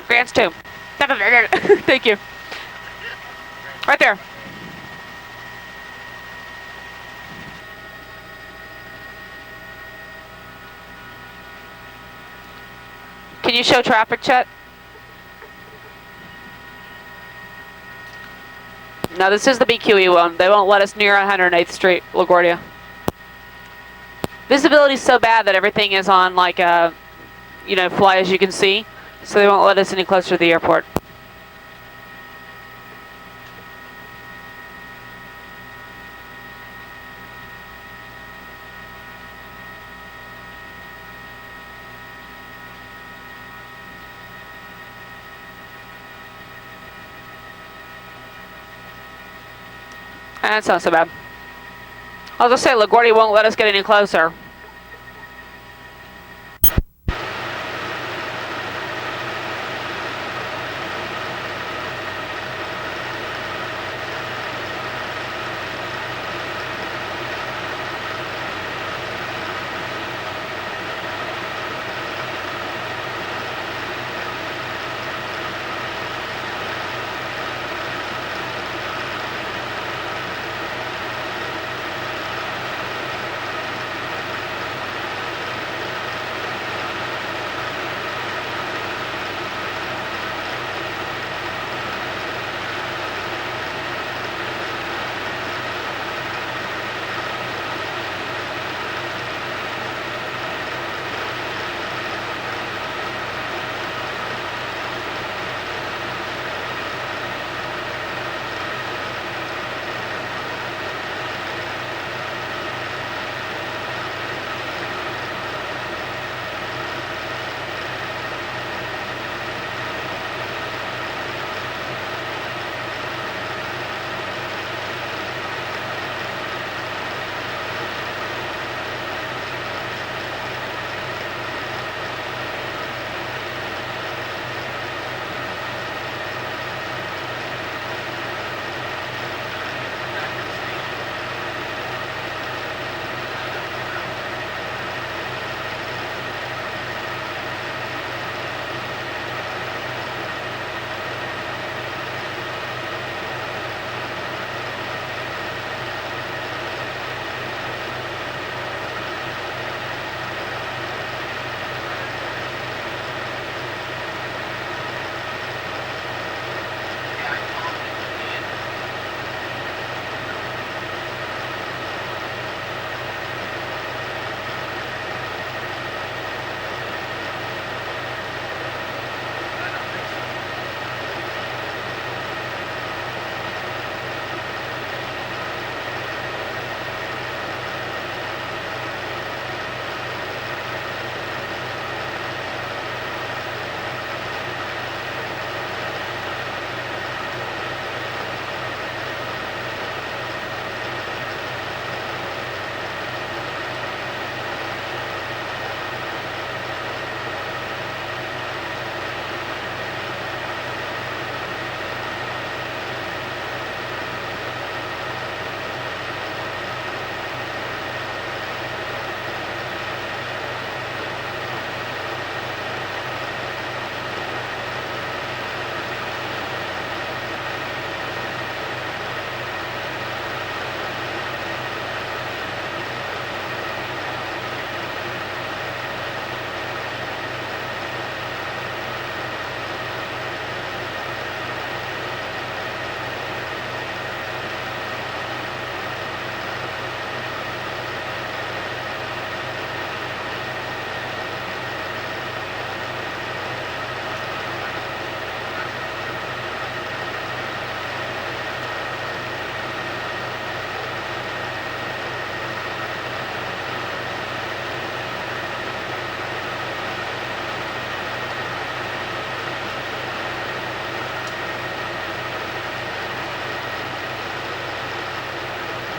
Grant's tomb. Thank you. Right there. Can you show traffic, Chet? No, this is the BQE one. They won't let us near 108th Street, LaGuardia. Visibility's so bad that everything is on like a, you know, fly as you can see. So they won't let us any closer to the airport. That's not so bad. I'll just say LaGuardia won't let us get any closer.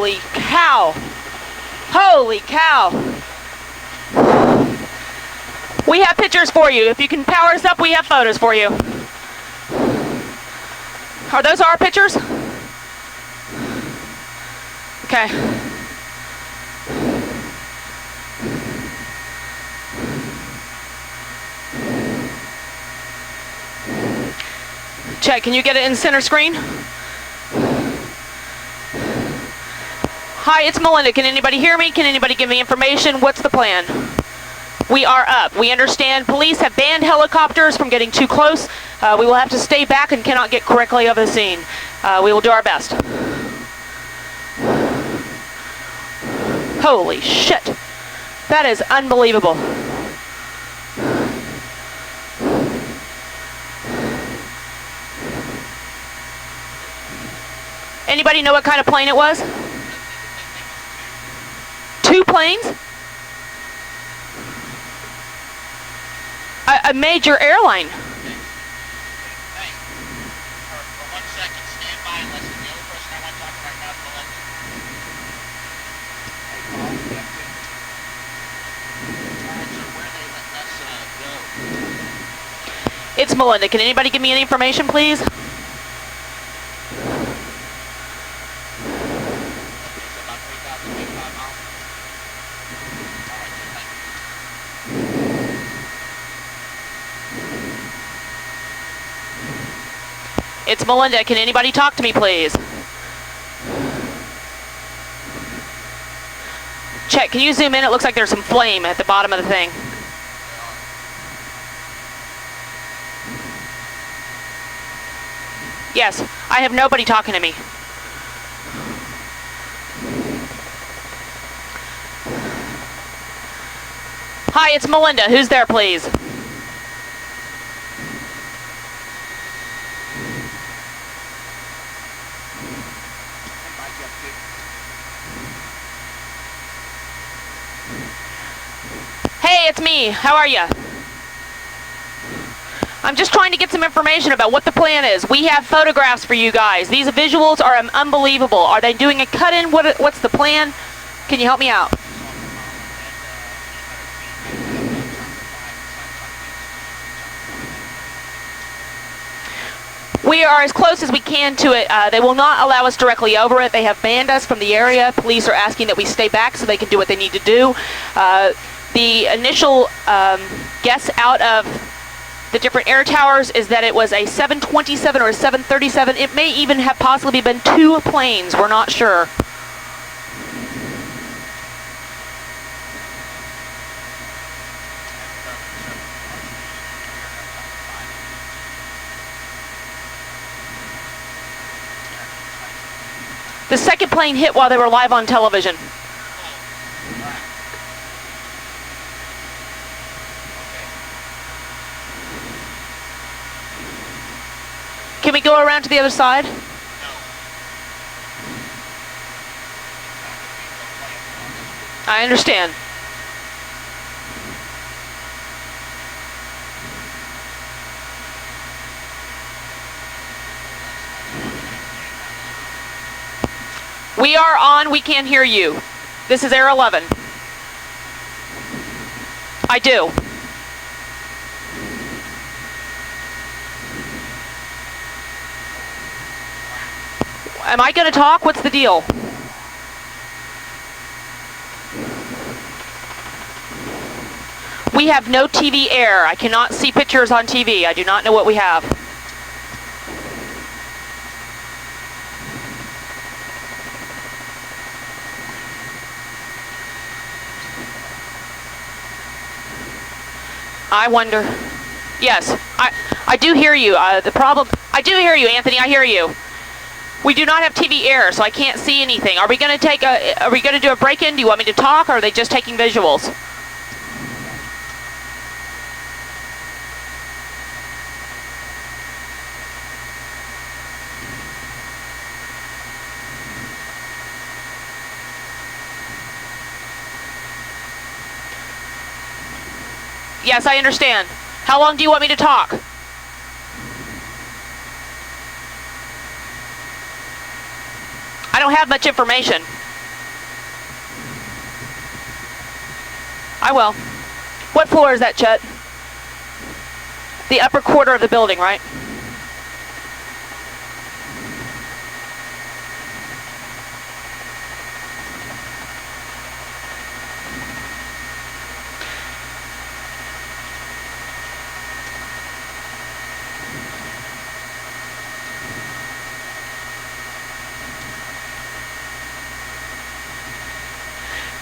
Holy cow! Holy cow! We have pictures for you. If you can power us up, we have photos for you. Are those our pictures? Okay. Check, can you get it in center screen? Hi, it's Melinda. Can anybody hear me? Can anybody give me information? What's the plan? We are up. We understand police have banned helicopters from getting too close. We will have to stay back and cannot get correctly over the scene. We will do our best. Holy shit. That is unbelievable. Anybody know what kind of plane it was? 2 planes? A major airline. For 1 second, stand by and listen. The only person I want to talk to right now is Melinda. Hey, Paul, you have to. Alright, so where they let us go? It's Melinda. Can anybody give me any information, please? It's about 3,000 feet, 5 miles. Alright, so thank you. It's Melinda. Can anybody talk to me, please? Check. Can you zoom in? It looks like there's some flame at the bottom of the thing. Yes. I have nobody talking to me. Hi, it's Melinda. Who's there, please? Hey, it's me. How are you? I'm just trying to get some information about what the plan is. We have photographs for you guys. These visuals are unbelievable. Are they doing a cut-in? What's the plan? Can you help me out? We are as close as we can to it. They will not allow us directly over it. They have banned us from the area. Police are asking that we stay back so they can do what they need to do. The initial guess out of the different air towers is that it was a 727 or a 737. It may even have possibly been 2 planes. We're not sure. The second plane hit while they were live on television. Can we go around to the other side? No. I understand. We are on. We can't hear you. This is Air 11. I do. Am I going to talk? What's the deal? We have no TV air. I cannot see pictures on TV. I do not know what we have. I wonder. Yes, I do hear you. The problem. I do hear you, Anthony. I hear you. We do not have TV air, so I can't see anything. Are we going to Are we going to do a break-in? Do you want me to talk, or are they just taking visuals? Yes, I understand. How long do you want me to talk? I don't have much information. I will. What floor is that, Chet? The upper quarter of the building, right?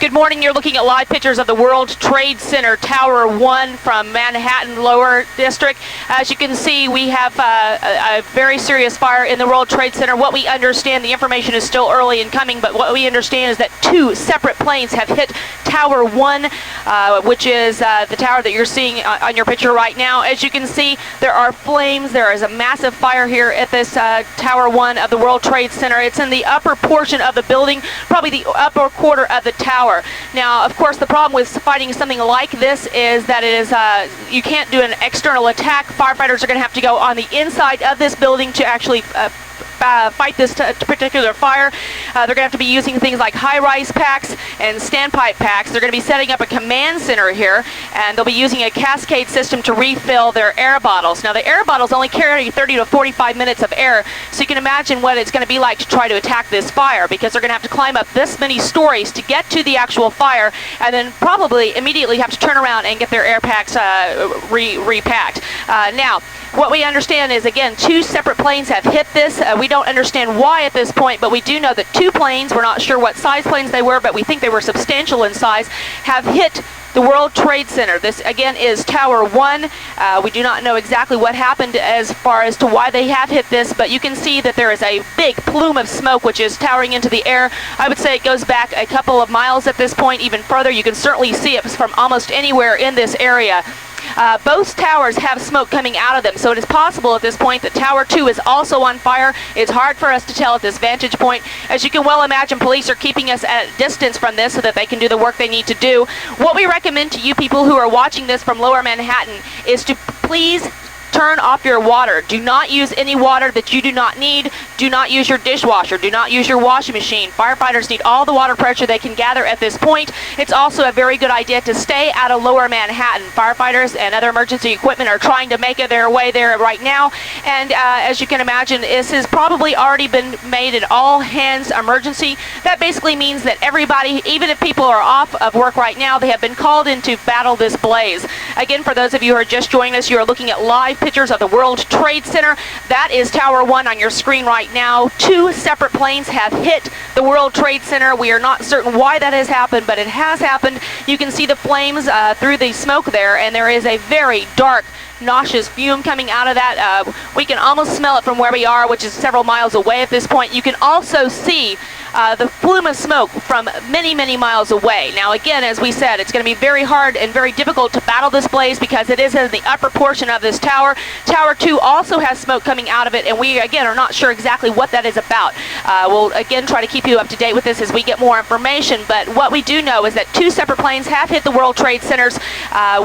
Good morning. You're looking at live pictures of the World Trade Center Tower 1 from Manhattan Lower District. As you can see, we have a very serious fire in the World Trade Center. What we understand, the information is still early in coming, but what we understand is that 2 separate planes have hit Tower 1, which is the tower that you're seeing on your picture right now. As you can see, there are flames. There is a massive fire here at this Tower 1 of the World Trade Center. It's in the upper portion of the building, probably the upper quarter of the tower. Now, of course, the problem with fighting something like this is that it is you can't do an external attack. Firefighters are going to have to go on the inside of this building to actually fight this particular fire. They're going to have to be using things like high-rise packs and standpipe packs. They're going to be setting up a command center here, and they'll be using a cascade system to refill their air bottles. Now, the air bottles only carry 30 to 45 minutes of air, so you can imagine what it's going to be like to try to attack this fire, because they're going to have to climb up this many stories to get to the actual fire, and then probably immediately have to turn around and get their air packs repacked. Now, what we understand is, again, 2 separate planes have hit this. We don't understand why at this point, but we do know that 2 planes, we're not sure what size planes they were, but we think they were substantial in size, have hit the World Trade Center. This, again, is Tower 1. We do not know exactly what happened as far as to why they have hit this, but you can see that there is a big plume of smoke which is towering into the air. I would say it goes back a couple of miles at this point, even further. You can certainly see it from almost anywhere in this area. Both towers have smoke coming out of them, so it is possible at this point that Tower 2 is also on fire. It's hard for us to tell at this vantage point. As you can well imagine, police are keeping us at a distance from this so that they can do the work they need to do. What we recommend to you people who are watching this from Lower Manhattan is to please turn off your water. Do not use any water that you do not need. Do not use your dishwasher. Do not use your washing machine. Firefighters need all the water pressure they can gather at this point. It's also a very good idea to stay out of Lower Manhattan. Firefighters and other emergency equipment are trying to make their way there right now, and as you can imagine, this has probably already been made an all-hands emergency. That basically means that everybody, even if people are off of work right now, they have been called in to battle this blaze. Again, for those of you who are just joining us, you are looking at live pictures of the World Trade Center. That is Tower 1 on your screen right now. 2 separate planes have hit the World Trade Center. We are not certain why that has happened, but it has happened. You can see the flames through the smoke there, and there is a very dark, nauseous fume coming out of that. We can almost smell it from where we are, which is several miles away at this point. You can also see the plume of smoke from many, many miles away. Now, again, as we said, it's going to be very hard and very difficult to battle this blaze because it is in the upper portion of this tower. Tower 2 also has smoke coming out of it, and we, again, are not sure exactly what that is about. We'll, again, try to keep you up to date with this as we get more information, but what we do know is that 2 separate planes have hit the World Trade Centers.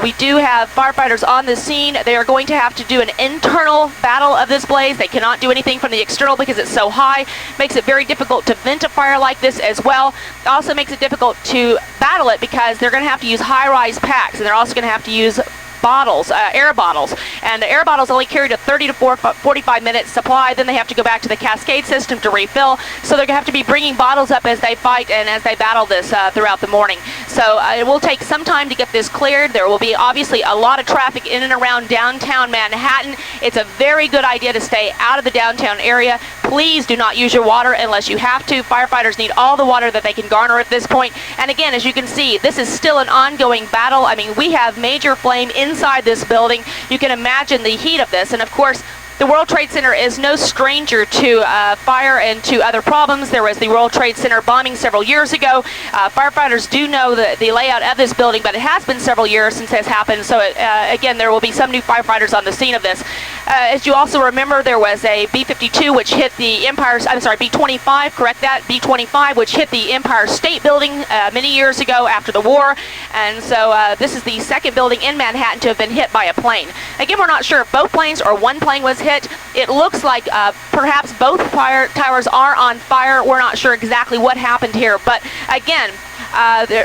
We do have firefighters on the scene. They are going to have to do an internal battle of this blaze. They cannot do anything from the external because it's so high. Makes it very difficult to vent a fire like this as well. It also makes it difficult to battle it because they're going to have to use high-rise packs, and they're also going to have to use bottles, air bottles, and the air bottles only carried a 30 to 45 minute supply. Then they have to go back to the cascade system to refill, so they're going to have to be bringing bottles up as they fight and as they battle this throughout the morning. So it will take some time to get this cleared. There will be obviously a lot of traffic in and around downtown Manhattan. It's a very good idea to stay out of the downtown area. Please do not use your water unless you have to. Firefighters need all the water that they can garner at this point. And again, as you can see, this is still an ongoing battle. I mean, we have major flame inside this building. You can imagine the heat of this, and of course, the World Trade Center is no stranger to fire and to other problems. There was the World Trade Center bombing several years ago. Firefighters do know the layout of this building, but it has been several years since this happened. So again, there will be some new firefighters on the scene of this. As you also remember, there was a B-52 which hit the B-25, correct that, B-25, which hit the Empire State Building many years ago after the war. And so this is the second building in Manhattan to have been hit by a plane. Again, we're not sure if both planes or one plane was hit. It looks like perhaps both fire towers are on fire. We're not sure exactly what happened here, but again,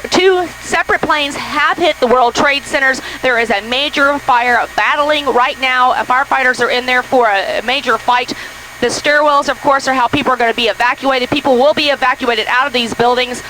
2 separate planes have hit the World Trade Centers. There is a major fire battling right now. Firefighters are in there for a major fight. The stairwells, of course, are how people are going to be evacuated. People will be evacuated out of these buildings.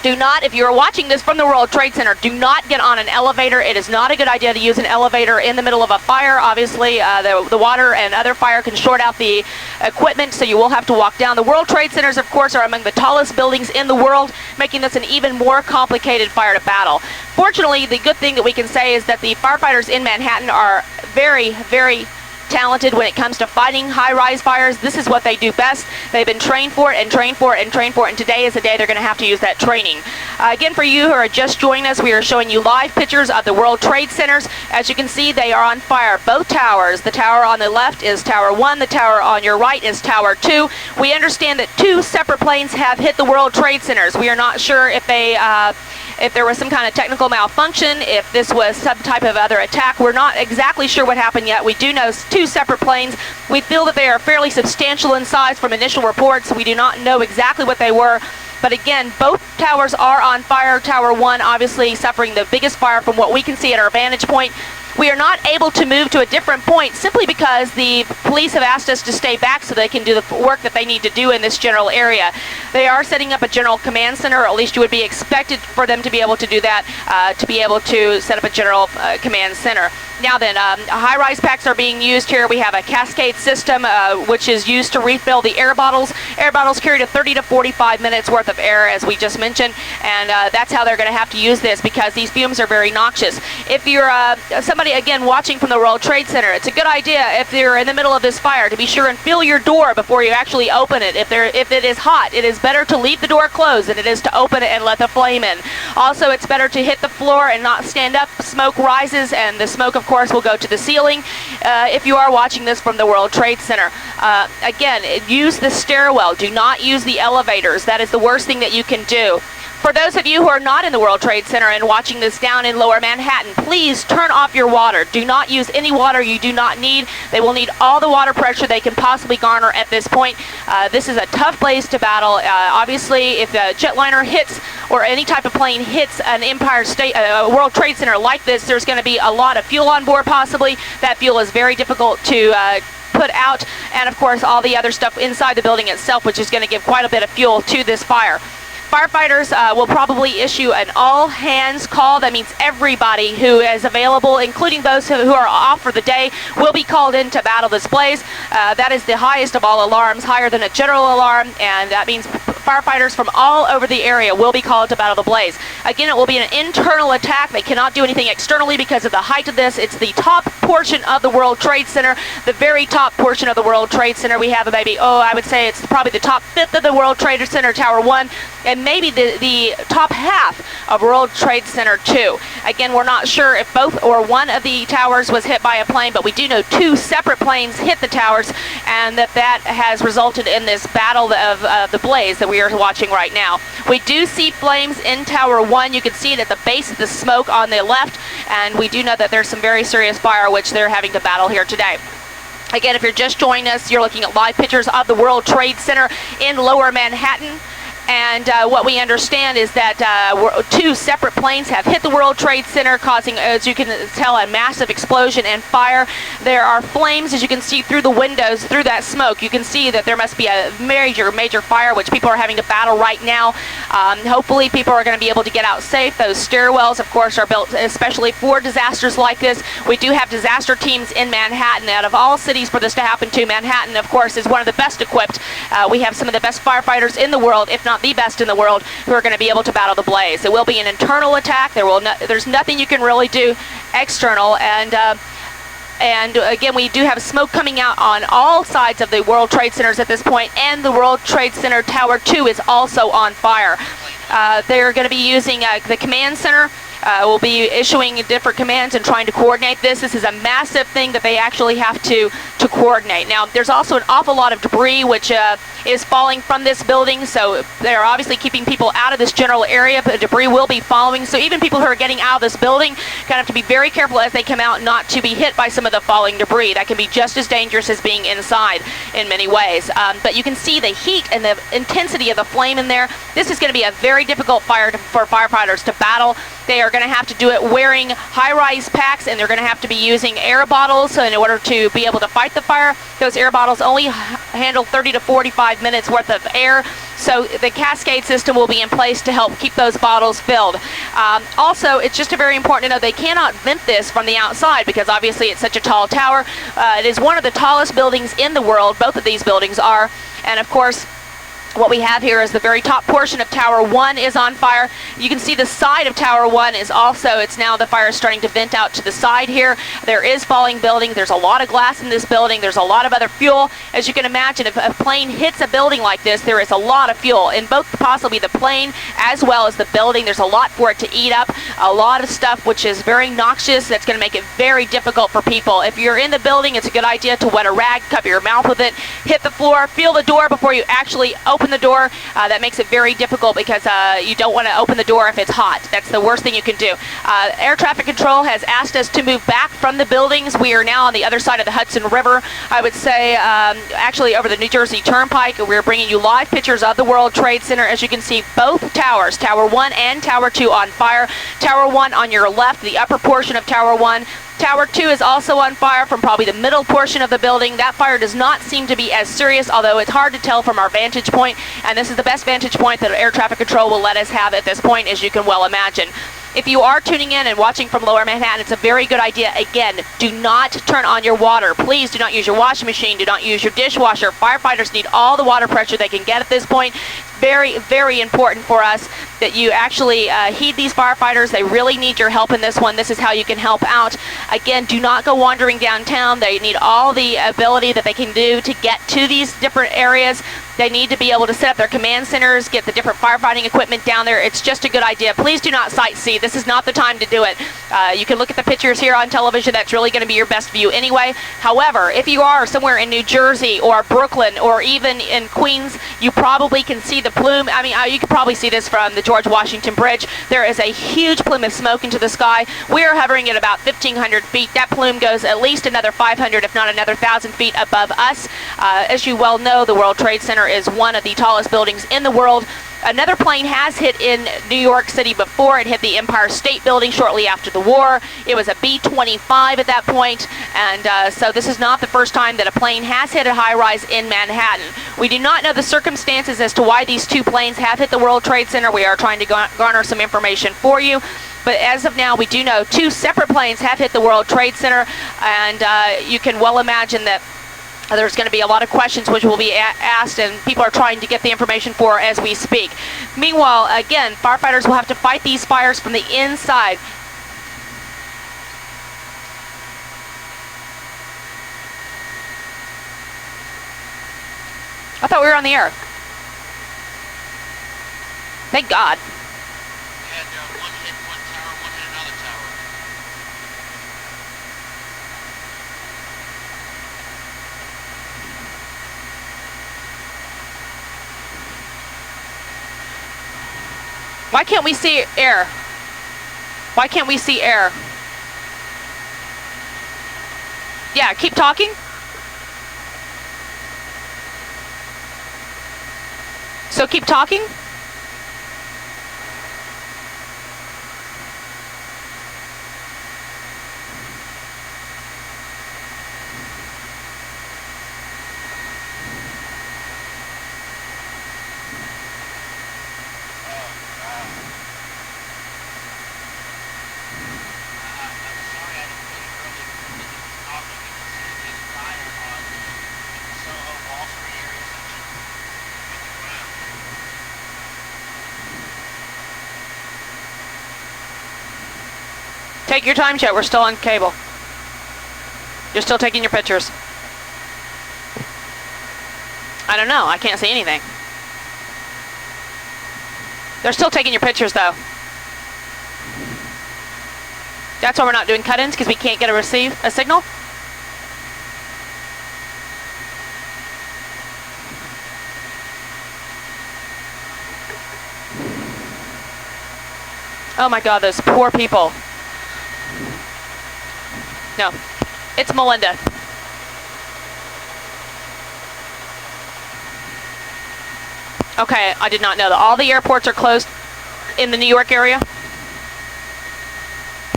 Do not, if you're watching this from the World Trade Center, do not get on an elevator. It is not a good idea to use an elevator in the middle of a fire. Obviously, the water and other fire can short out the equipment, so you will have to walk down. The World Trade Centers, of course, are among the tallest buildings in the world, making this an even more complicated fire to battle. Fortunately, the good thing that we can say is that the firefighters in Manhattan are very, very talented when it comes to fighting high-rise fires. This is what they do best. They've been trained for it and trained for it and trained for it, and today is the day they're going to have to use that training. Again, for you who are just joining us, we are showing you live pictures of the World Trade Centers. As you can see, they are on fire. Both towers. The tower on the left is Tower 1. The tower on your right is Tower 2. We understand that 2 separate planes have hit the World Trade Centers. We are not sure if there was some kind of technical malfunction, if this was some type of other attack. We're not exactly sure what happened yet. We do know 2 separate planes. We feel that they are fairly substantial in size from initial reports. We do not know exactly what they were. But again, both towers are on fire. Tower 1 obviously suffering the biggest fire from what we can see at our vantage point. We are not able to move to a different point simply because the police have asked us to stay back so they can do the work that they need to do in this general area. They are setting up a general command center, or at least you would be expected for them to be able to do that, to be able to set up a general command center. Now then, high-rise packs are being used here. We have a cascade system, which is used to refill the air bottles. Air bottles carry to 30 to 45 minutes worth of air, as we just mentioned, and that's how they're going to have to use this because these fumes are very noxious. If you're somebody, again, watching from the World Trade Center, it's a good idea if you're in the middle of this fire to be sure and fill your door before you actually open it. If it is hot, it is better to leave the door closed than it is to open it and let the flame in. Also, it's better to hit the floor and not stand up. Smoke rises, and the smoke, of course, will go to the ceiling if you are watching this from the World Trade Center. Again, use the stairwell. Do not use the elevators. That is the worst thing that you can do. For those of you who are not in the World Trade Center and watching this down in Lower Manhattan, please turn off your water. Do not use any water you do not need. They will need all the water pressure they can possibly garner at this point. This is a tough place to battle. Obviously, if a jetliner hits or any type of plane hits an World Trade Center like this, there's going to be a lot of fuel on board possibly. That fuel is very difficult to put out, and of course all the other stuff inside the building itself, which is going to give quite a bit of fuel to this fire. Firefighters will probably issue an all-hands call. That means everybody who is available, including those who are off for the day, will be called in to battle this blaze. That is the highest of all alarms, higher than a general alarm, and that means firefighters from all over the area will be called to battle the blaze. Again, it will be an internal attack. They cannot do anything externally because of the height of this. It's the top portion of the World Trade Center, the very top portion of the World Trade Center. We have maybe, I would say it's probably the top 5th of the World Trade Center, Tower 1, and maybe the top half of World Trade Center 2. Again, we're not sure if both or one of the towers was hit by a plane, but we do know 2 separate planes hit the towers, and that has resulted in this battle of the blaze that we are watching right now. We do see flames in Tower 1. You can see it at the base of the smoke on the left, and we do know that there's some very serious fire which they're having to battle here today. Again, if you're just joining us, you're looking at live pictures of the World Trade Center in Lower Manhattan. And what we understand is that 2 separate planes have hit the World Trade Center, causing, as you can tell, a massive explosion and fire. There are flames, as you can see through the windows, through that smoke. You can see that there must be a major fire, which people are having to battle right now. Hopefully, people are going to be able to get out safe. Those stairwells, of course, are built especially for disasters like this. We do have disaster teams in Manhattan. Out of all cities for this to happen to, Manhattan, of course, is one of the best equipped. We have some of the best firefighters in the world, if not the best in the world, who are going to be able to battle the blaze. It will be an internal attack. There's nothing you can really do external, and again, we do have smoke coming out on all sides of the World Trade Centers at this point, and the World Trade Center Tower 2 is also on fire. They're going to be using the command center. We'll be issuing different commands and trying to coordinate this. This is a massive thing that they actually have to coordinate. Now, there's also an awful lot of debris which is falling from this building, so they're obviously keeping people out of this general area, but the debris will be following. So even people who are getting out of this building kind of have to be very careful as they come out not to be hit by some of the falling debris. That can be just as dangerous as being inside in many ways. But you can see the heat and the intensity of the flame in there. This is going to be a very difficult fire for firefighters to battle. They are going to have to do it wearing high-rise packs, and they're going to have to be using air bottles in order to be able to fight the fire. Those air bottles only handle 30 to 45 minutes worth of air. So the cascade system will be in place to help keep those bottles filled. Also, it's just very important to know they cannot vent this from the outside because obviously it's such a tall tower. It is one of the tallest buildings in the world. Both of these buildings are. And of course, what we have here is the very top portion of Tower 1 is on fire. You can see the side of Tower 1 is also, it's now the fire is starting to vent out to the side here. There is falling building. There's a lot of glass in this building. There's a lot of other fuel. As you can imagine, if a plane hits a building like this, there is a lot of fuel in both possibly the plane as well as the building. There's a lot for it to eat up, a lot of stuff which is very noxious. That's going to make it very difficult for people. If you're in the building, it's a good idea to wet a rag, cover your mouth with it, hit the floor, feel the door before you actually open the door. That makes it very difficult because you don't want to open the door if it's hot. That's the worst thing you can do. Air traffic control has asked us to move back from the buildings. We are now on the other side of the Hudson River. I would say actually over the New Jersey Turnpike. We're bringing you live pictures of the World Trade Center. As you can see, both towers, Tower 1 and Tower 2 on fire. Tower 1 on your left, the upper portion of Tower 1. Tower 2 is also on fire from probably the middle portion of the building. That fire does not seem to be as serious, although it's hard to tell from our vantage point, and this is the best vantage point that air traffic control will let us have at this point, as you can well imagine. If you are tuning in and watching from Lower Manhattan, it's a very good idea. Again, do not turn on your water. Please do not use your washing machine. Do not use your dishwasher. Firefighters need all the water pressure they can get at this point. Very, very important for us that you actually heed these firefighters. They really need your help in this one. This is how you can help out. Again, do not go wandering downtown. They need all the ability that they can do to get to these different areas. They need to be able to set up their command centers, get the different firefighting equipment down there. It's just a good idea. Please do not sightsee. This is not the time to do it. You can look at the pictures here on television. That's really going to be your best view anyway. However, if you are somewhere in New Jersey or Brooklyn or even in Queens, you probably can see the plume. I mean, you can probably see this from the George Washington Bridge. There is a huge plume of smoke into the sky. We are hovering at about 1,500 feet. That plume goes at least another 500, if not another 1,000 feet above us. As you well know, the World Trade Center is one of the tallest buildings in the world. Another plane has hit in New York City before. It hit the Empire State Building shortly after the war. It was a B-25 at that point, and so this is not the first time that a plane has hit a high-rise in Manhattan. We do not know the circumstances as to why these two planes have hit the World Trade Center. We are trying to garner some information for you. But as of now, we do know two separate planes have hit the World Trade Center, and you can well imagine that there's going to be a lot of questions which will be asked, and people are trying to get the information for as we speak. Meanwhile, again, firefighters will have to fight these fires from the inside. I thought we were on the air. Thank God. And one hit one tower, one hit another tower. Why can't we see air? Why can't we see air? Yeah, keep talking. So keep talking. Take your time, Chet. We're still on cable. You're still taking your pictures. I don't know. I can't see anything. They're still taking your pictures, though. That's why we're not doing cut-ins, because we can't get a signal. Oh my God, those poor people. No, it's Melinda. Okay, I did not know that. All the airports are closed in the New York area.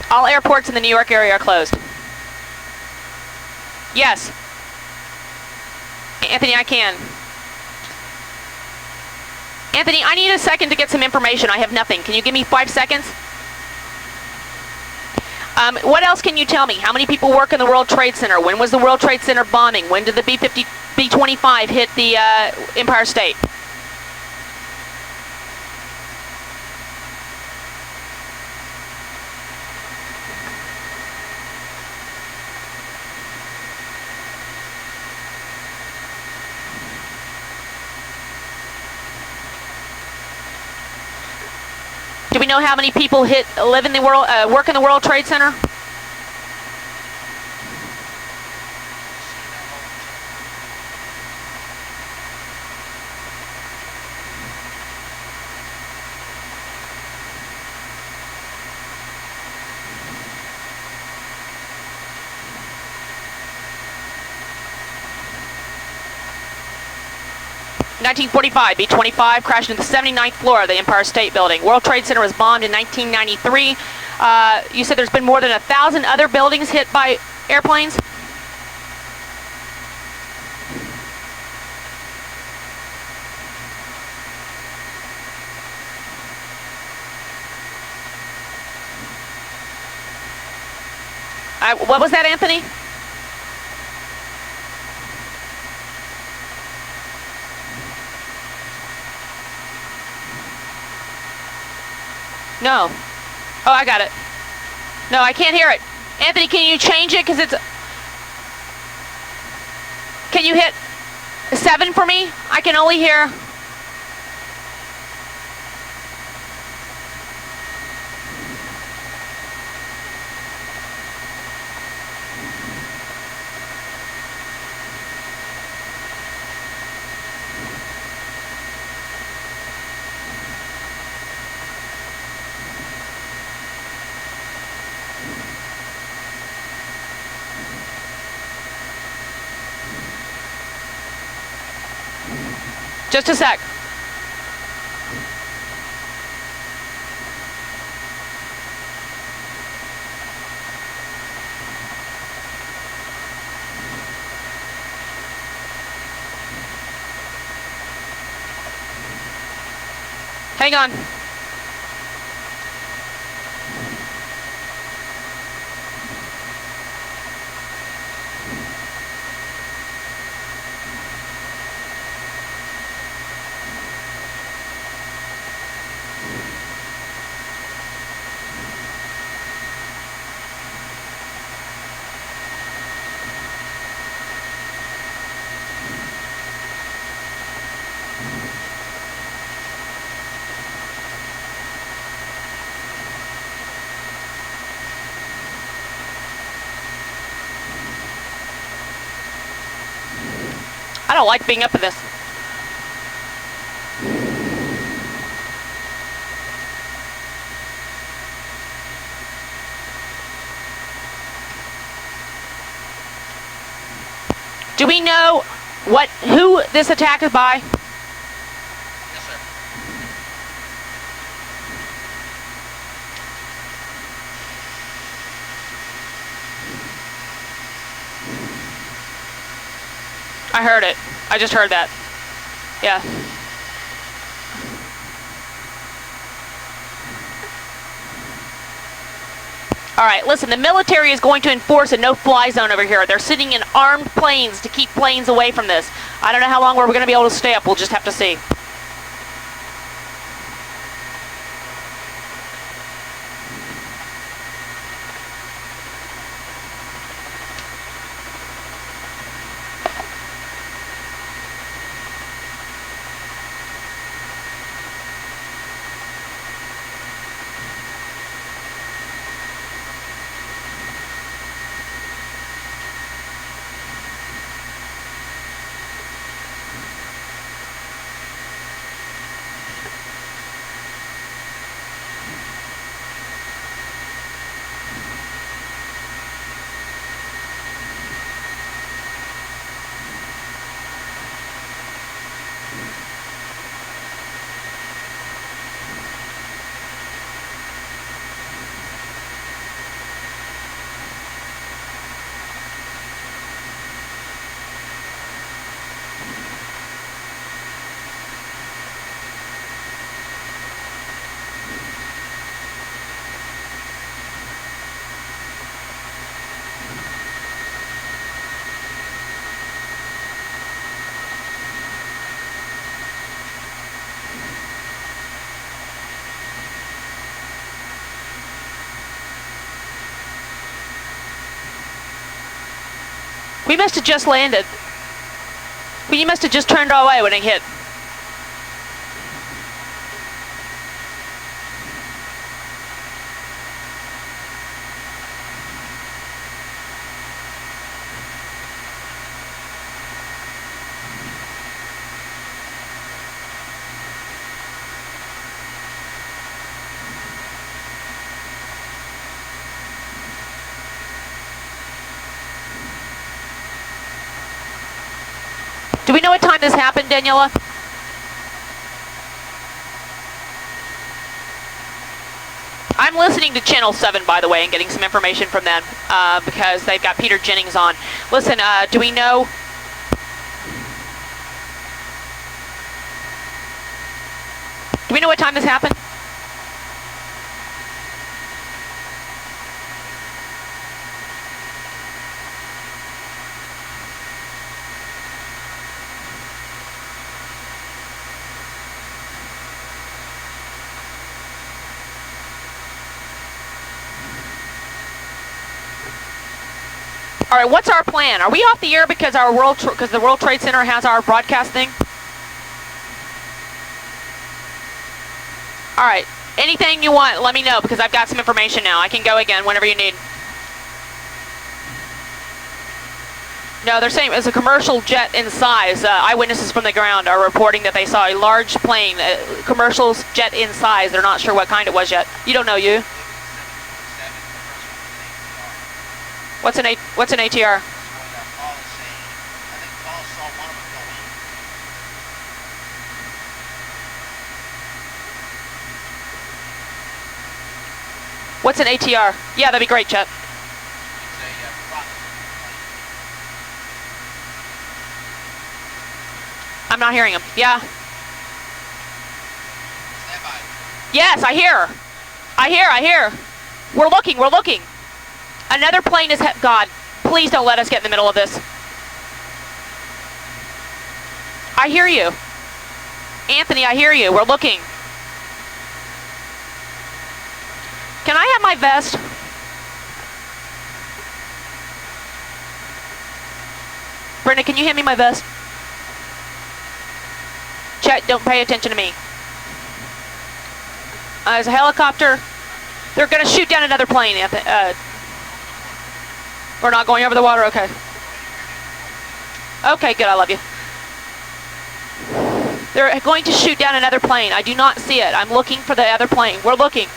All airports in the New York area are closed. Yes. Anthony, I can. Anthony, I need a second to get some information. I have nothing. Can you give me 5 seconds? What else can you tell me? How many people work in the World Trade Center? When was the World Trade Center bombing? When did the B-25 hit the Empire State? Do we know how many people live in the world, work in the World Trade Center? In 1945, B-25 crashed into the 79th floor of the Empire State Building. World Trade Center was bombed in 1993. You said there's been more than 1,000 other buildings hit by airplanes? What was that, Anthony? No. Oh, I got it. No, I can't hear it. Anthony, can you change it? Because it's... Can you hit 7 for me? I can only hear... Just a sec. Hang on. I don't like being up in this. Do we know who this attack is by? Yes, sir. I heard it. I just heard that. Yeah. All right, listen, the military is going to enforce a no-fly zone over here. They're sitting in armed planes to keep planes away from this. I don't know how long we're going to be able to stay up. We'll just have to see. We must have just landed. We must have just turned our way when it hit. Do we know what time this happened, Daniela? I'm listening to Channel 7, by the way, and getting some information from them because they've got Peter Jennings on. Listen, do we know... Do we know what time this happened? All right, what's our plan? Are we off the air because the World Trade Center has our broadcast thing? All right, anything you want, let me know because I've got some information now. I can go again whenever you need. No, they're saying it's a commercial jet in size. Eyewitnesses from the ground are reporting that they saw a large plane, commercial jet in size. They're not sure what kind it was yet. You don't know, you? What's an ATR? What's an ATR? Yeah, that'd be great, Chet. I'm not hearing him. Yeah. Yes, I hear. I hear. We're looking. Another plane is... God, please don't let us get in the middle of this. I hear you. Anthony, I hear you. We're looking. Can I have my vest? Brenda, can you hand me my vest? Chet, don't pay attention to me. There's a helicopter. They're going to shoot down another plane, Anthony. We're not going over the water? Okay. Okay, good. I love you. They're going to shoot down another plane. I do not see it. I'm looking for the other plane. We're looking.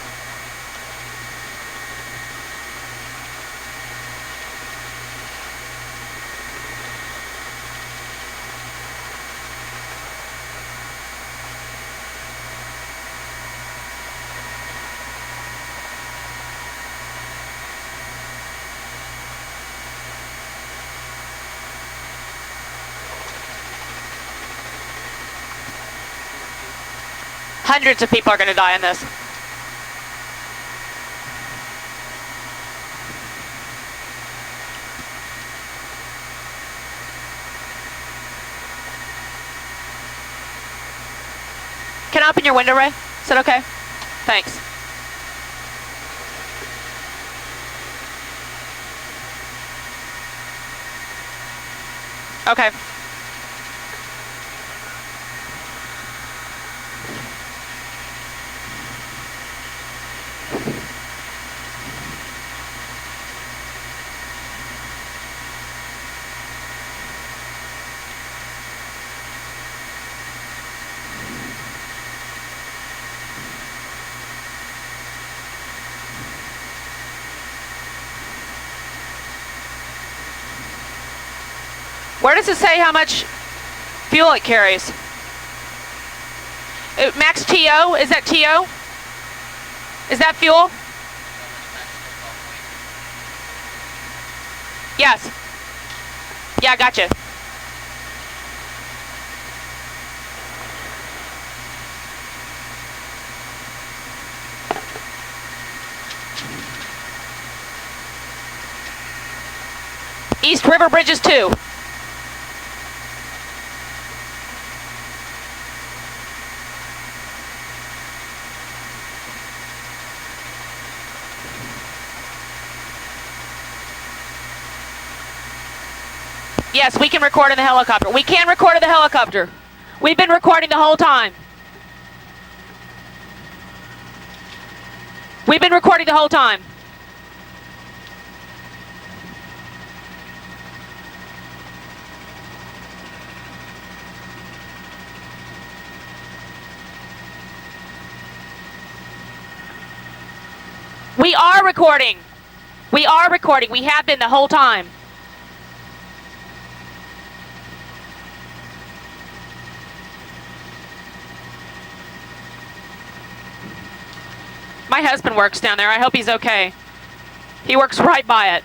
Hundreds of people are going to die in this. Can I open your window, Ray? Is that okay? Thanks. Okay. Where does it say how much fuel it carries? Max TO? Is that TO? Is that fuel? Yes. Yeah, gotcha. East River Bridges 2. Yes, we can record in the helicopter. We can record in the helicopter. We've been recording the whole time. We've been recording the whole time. We are recording. We are recording. We have been the whole time. My husband works down there. I hope he's okay. He works right by it.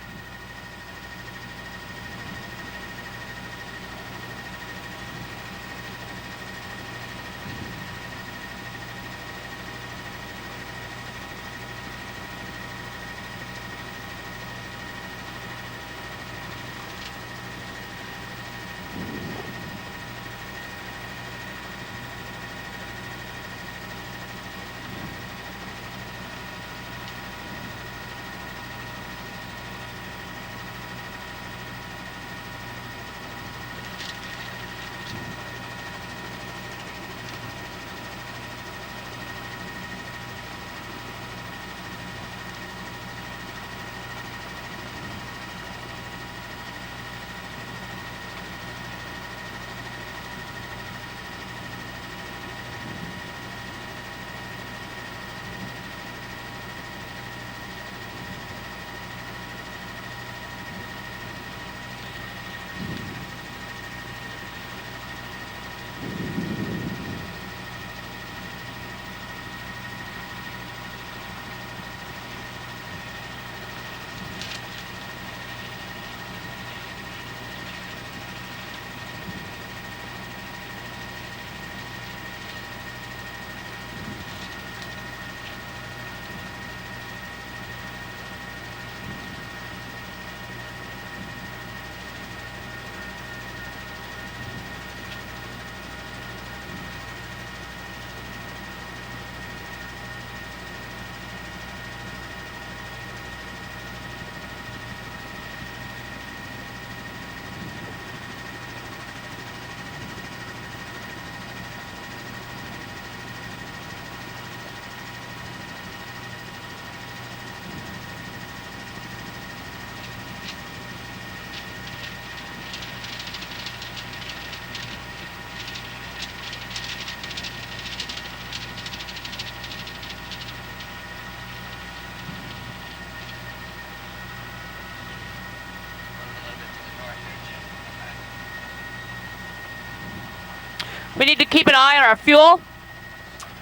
We need to keep an eye on our fuel,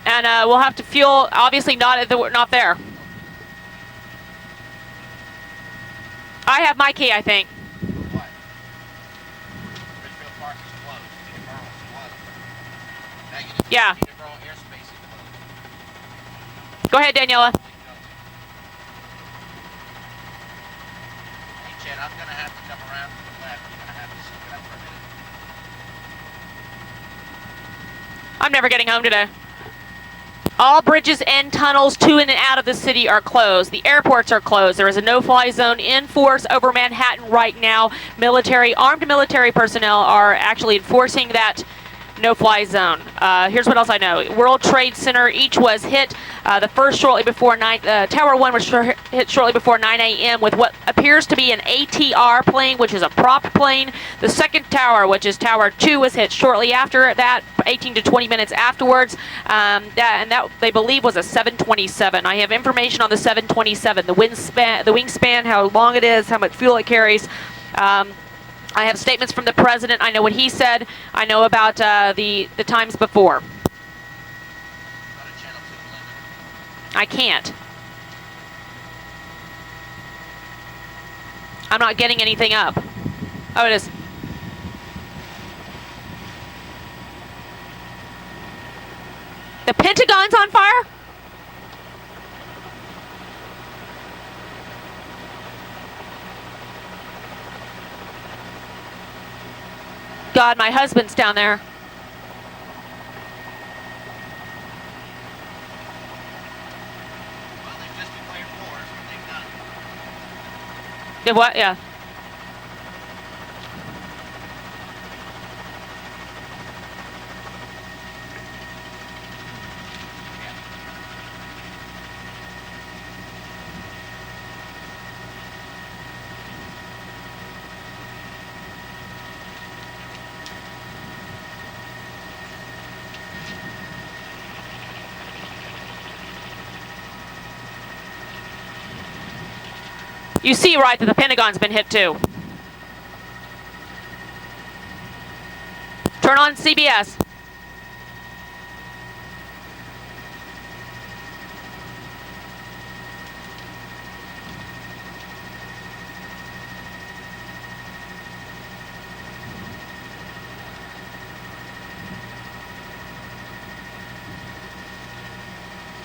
and we'll have to fuel. Obviously, not there. I have my key, I think. What? Ridgefield Park is closed. Peterborough is closed. Negative. Yeah. Peterborough airspace is closed. Go ahead, Daniela. Hey, Chad, I'm going to have to come around to the left. You're going to have to stick it up for a minute. I'm never getting home today. All bridges and tunnels to in and out of the city are closed. The airports are closed. There is a no-fly zone in force over Manhattan right now. Armed military personnel are actually enforcing that no-fly zone. Here's what else I know. World Trade Center each was hit. The first shortly before 9. Tower 1 was hit shortly before 9 a.m. with what appears to be an ATR plane, which is a prop plane. The second tower, which is Tower 2, was hit shortly after that, 18 to 20 minutes afterwards. That they believe was a 727. I have information on the 727, the wingspan, how long it is, how much fuel it carries. I have statements from the president. I know what he said. I know about the times before. I can't. I'm not getting anything up. Oh, it is. The Pentagon's on fire? God, my husband's down there. Well, they've just declared war, so they've done it. Did what? Yeah. You see, right, that the Pentagon's been hit too. Turn on CBS.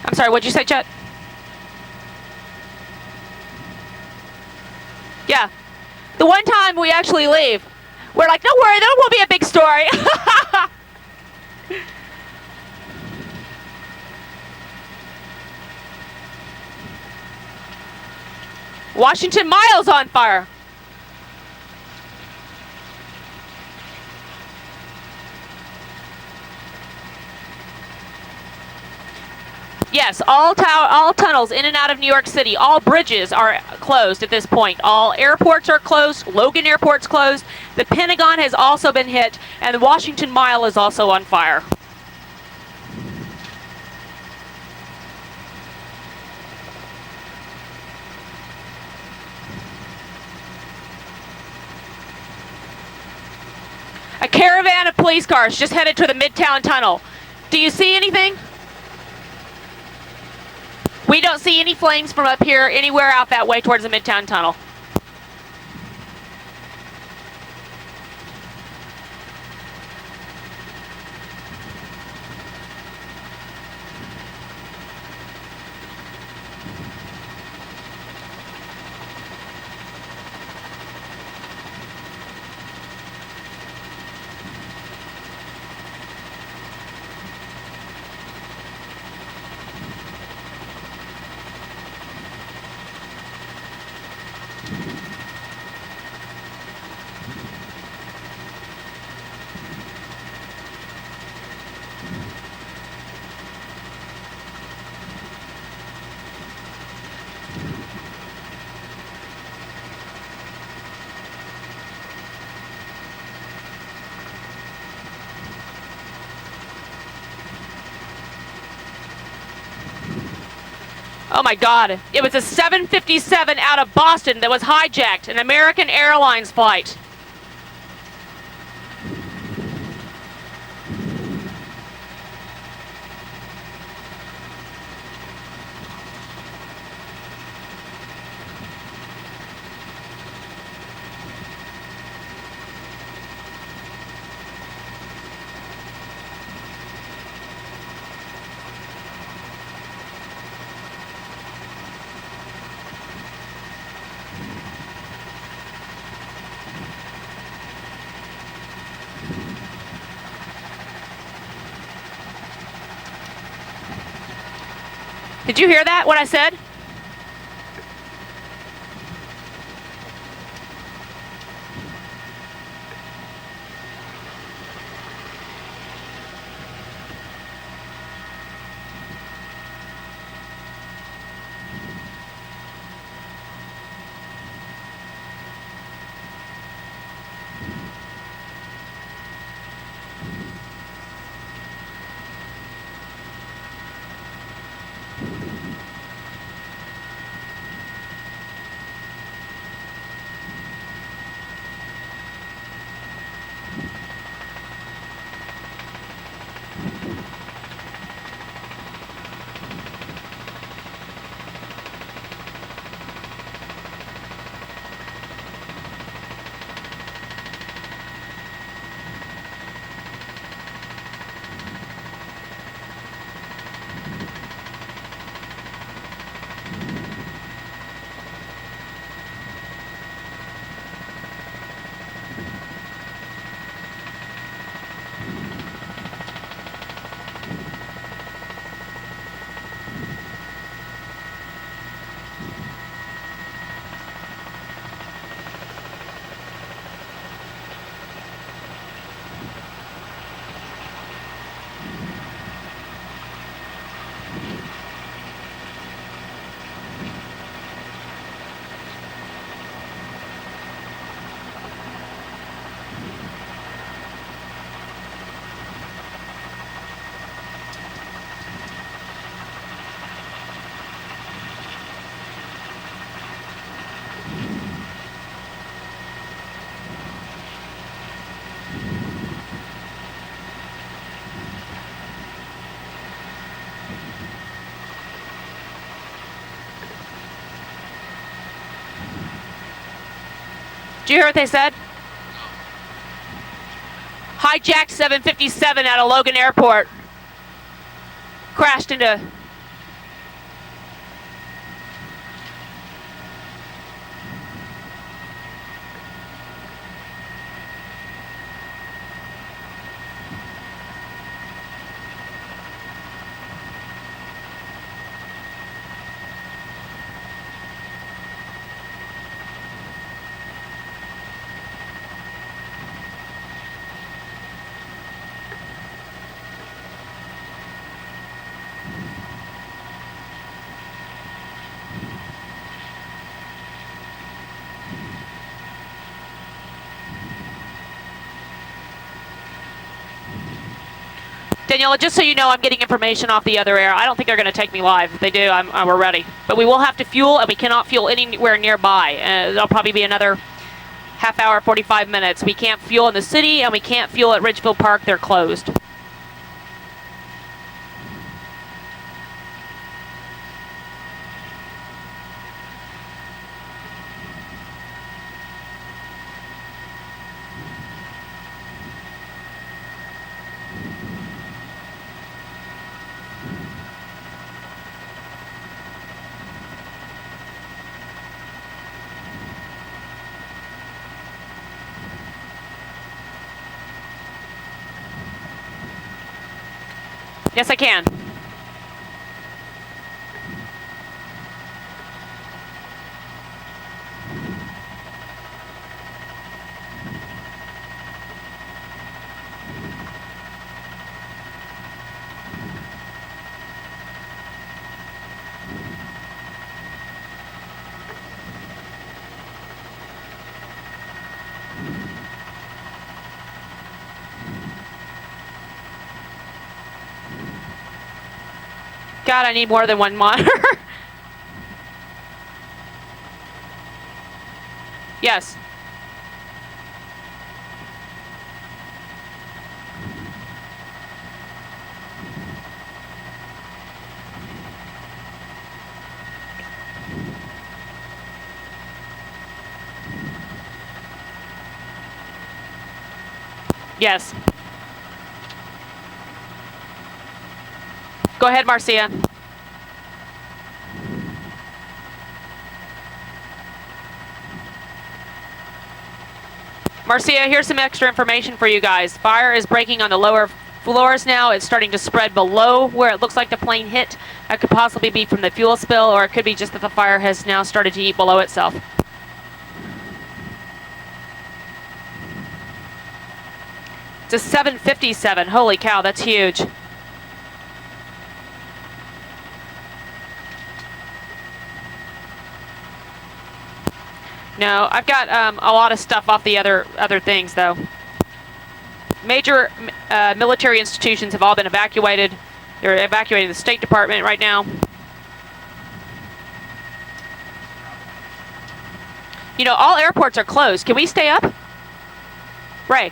I'm sorry, what'd you say, Chet? Yeah. The one time we actually leave, we're like, don't worry, there will be a big story. Washington Mile's on fire. Yes, all tunnels in and out of New York City, all bridges are closed at this point. All airports are closed. Logan Airport's closed. The Pentagon has also been hit, and the Washington Mile is also on fire. A caravan of police cars just headed to the Midtown Tunnel. Do you see anything? We don't see any flames from up here anywhere out that way towards the Midtown Tunnel. Oh my God, it was a 757 out of Boston that was hijacked, an American Airlines flight. Did you hear that, what I said? you hear what they said? Hijacked 757 out of Logan Airport. Crashed into... Daniela, just so you know, I'm getting information off the other air. I don't think they're going to take me live. If they do, we're ready. But we will have to fuel, and we cannot fuel anywhere nearby. There'll probably be another half hour, 45 minutes. We can't fuel in the city, and we can't fuel at Ridgefield Park. They're closed. Yes, I can. God, I need more than one monitor. Yes. Yes. Go ahead, Marcia. Marcia, here's some extra information for you guys. Fire is breaking on the lower floors now. It's starting to spread below where it looks like the plane hit. That could possibly be from the fuel spill, or it could be just that the fire has now started to eat below itself. It's a 757. Holy cow, that's huge. No, I've got a lot of stuff off the other things, though. Major military institutions have all been evacuated. They're evacuating the State Department right now. You know, all airports are closed. Can we stay up? Ray.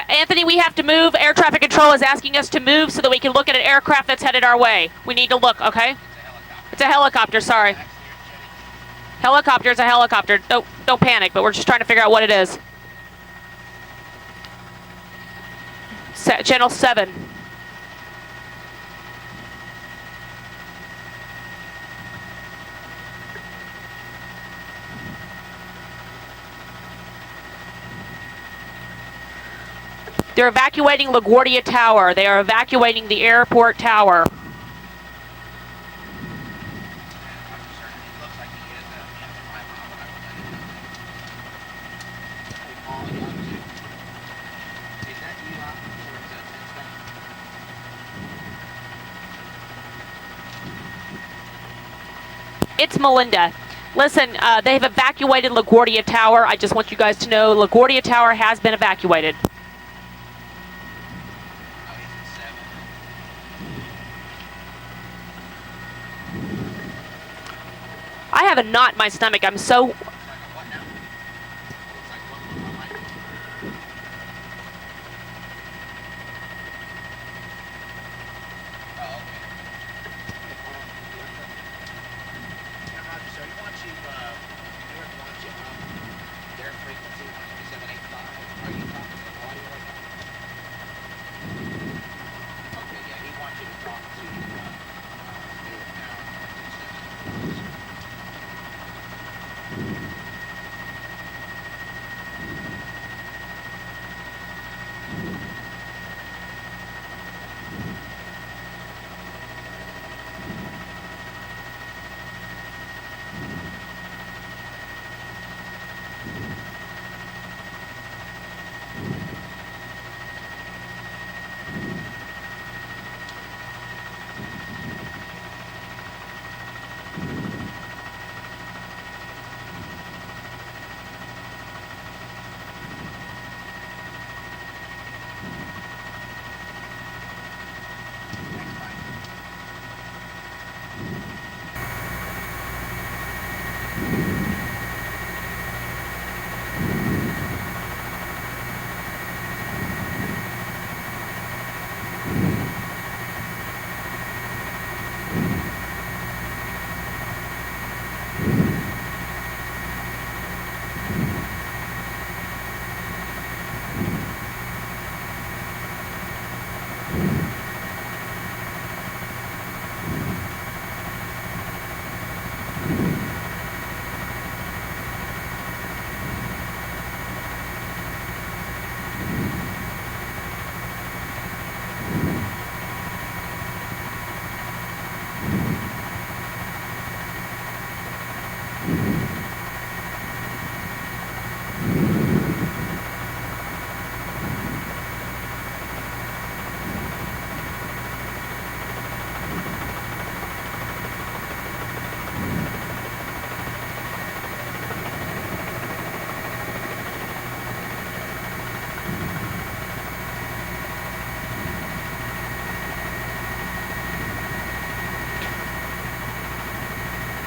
Anthony, we have to move. Air traffic control is asking us to move so that we can look at an aircraft that's headed our way. We need to look, okay? It's a helicopter, sorry. Helicopter is a helicopter. Don't panic, but we're just trying to figure out what it is. Channel 7. They're evacuating LaGuardia Tower. They are evacuating the airport tower. It's Melinda. Listen, they've evacuated LaGuardia Tower. I just want you guys to know LaGuardia Tower has been evacuated. I have a knot in my stomach. I'm so... What now? Looks like what on my mic. Oh, okay. Yeah, Roger, so he wants you, Newark wants you up their frequency, 127.85. Are you talking to audio right now? Okay, yeah, he wants you to talk to, Newark now, 127.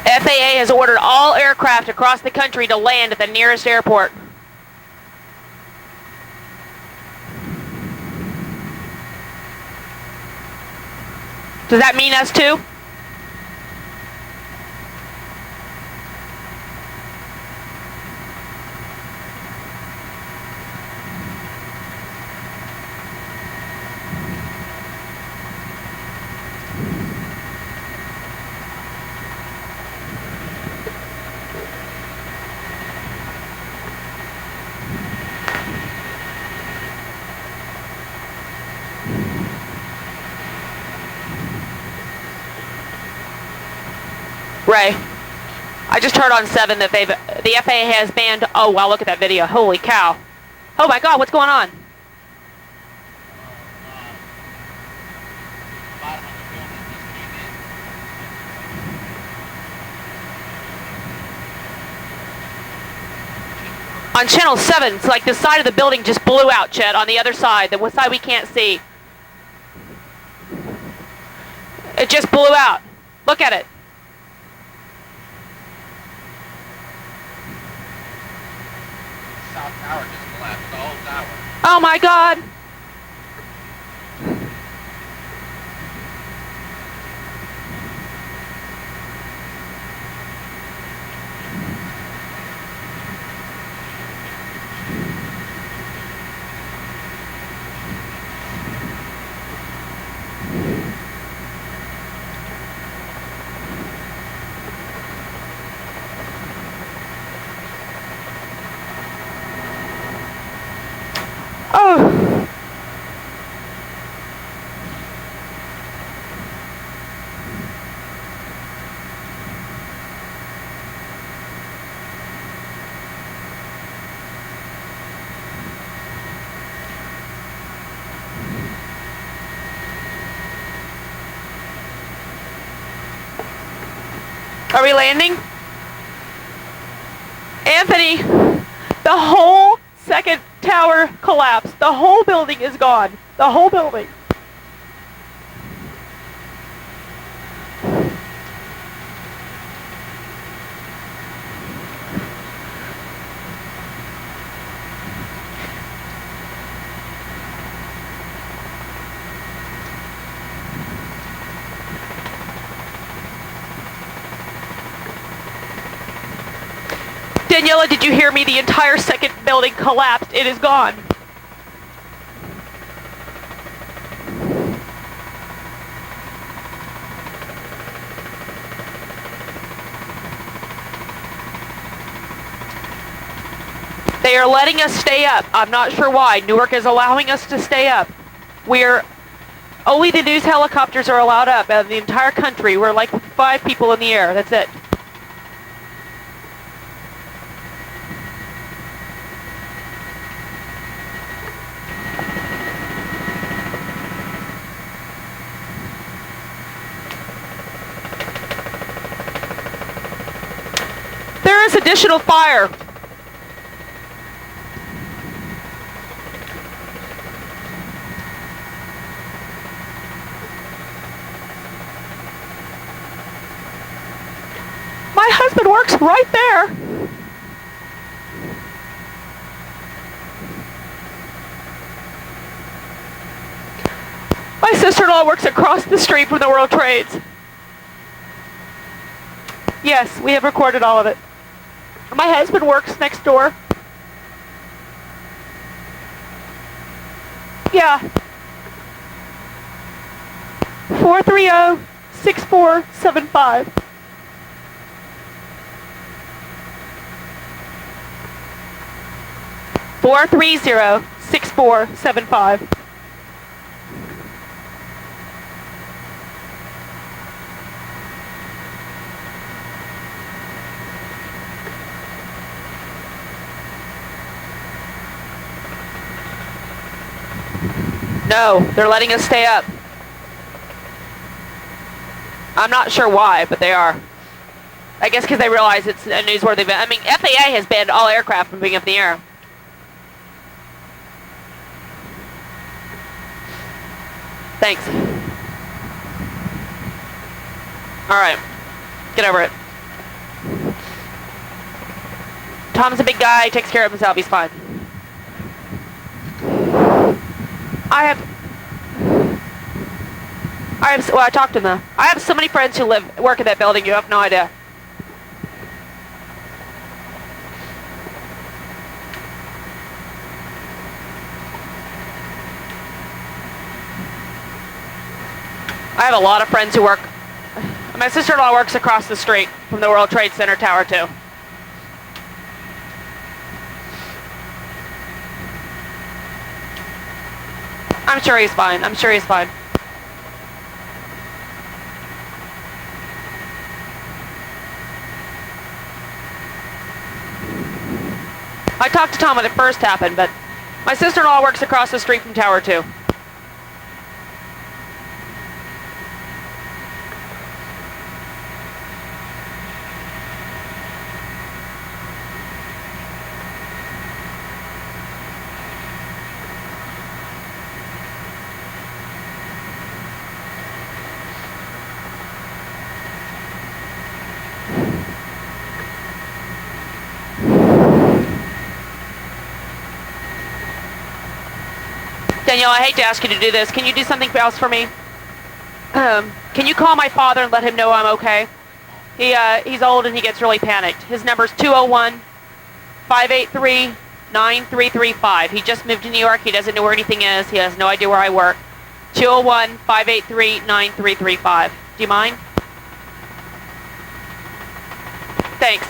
FAA has ordered all aircraft across the country to land at the nearest airport. Does that mean us too? Ray, I just heard on 7 that the FAA has banned. Oh wow, look at that video! Holy cow! Oh my God, what's going on? Bottom of the building just came in. On channel 7, it's like the side of the building just blew out, Chet. On the other side, the side we can't see, it just blew out. Look at it. South Tower just collapsed, the whole tower. Oh my God! Oh! Are we landing? Anthony, the whole second tower collapsed. The whole building is gone. The whole building. Daniela, did you hear me? The entire second building collapsed. It is gone. They are letting us stay up. I'm not sure why. Newark is allowing us to stay up. Only the news helicopters are allowed up out of the entire country. We're like 5 people in the air. That's it. There is additional fire. My husband works right there. My sister-in-law works across the street from the World Trades. Yes, we have recorded all of it. My husband works next door. Yeah. 430-6475. 430-6475. No, they're letting us stay up. I'm not sure why, but they are. I guess because they realize it's a newsworthy event. I mean, FAA has banned all aircraft from being up in the air. Thanks. Alright. Get over it. Tom's a big guy, he takes care of himself, he's fine. Well, I talked to him though. I have so many friends who work in that building, you have no idea. I have a lot of friends who work. My sister-in-law works across the street from the World Trade Center Tower 2. I'm sure he's fine. I'm sure he's fine. I talked to Tom when it first happened, but my sister-in-law works across the street from Tower 2. Danielle, I hate to ask you to do this. Can you do something else for me? Can you call my father and let him know I'm okay? He's old and he gets really panicked. His number's 201-583-9335. He just moved to New York. He doesn't know where anything is. He has no idea where I work. 201-583-9335. Do you mind? Thanks.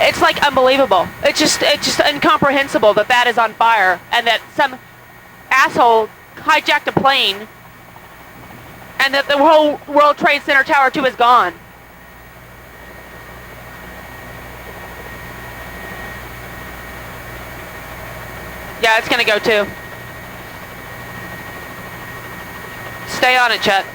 It's like unbelievable. It's just incomprehensible that that is on fire and that some asshole hijacked a plane and that the whole World Trade Center Tower 2 is gone. Yeah, it's gonna go too. Stay on it, Chet.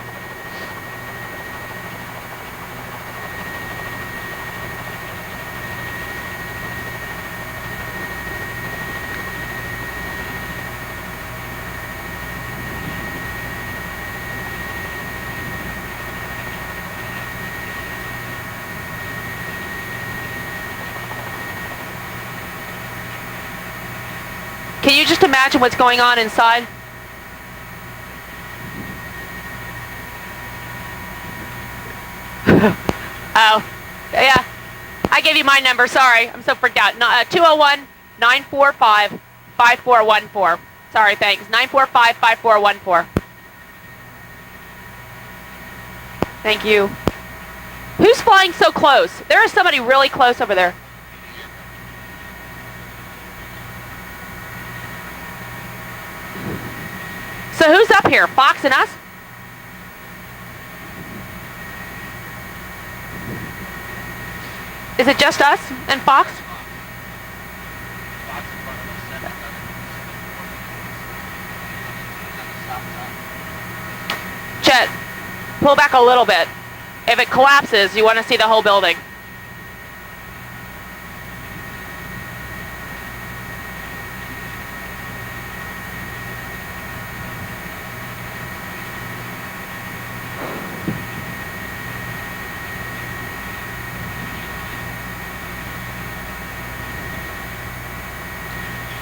Can you just imagine what's going on inside? Oh, yeah. I gave you my number. Sorry. I'm so freaked out. 201-945-5414. Sorry, thanks. 945-5414. Thank you. Who's flying so close? There is somebody really close over there. So who's up here? Fox and us? Is it just us and Fox? Chet, pull back a little bit. If it collapses, you want to see the whole building.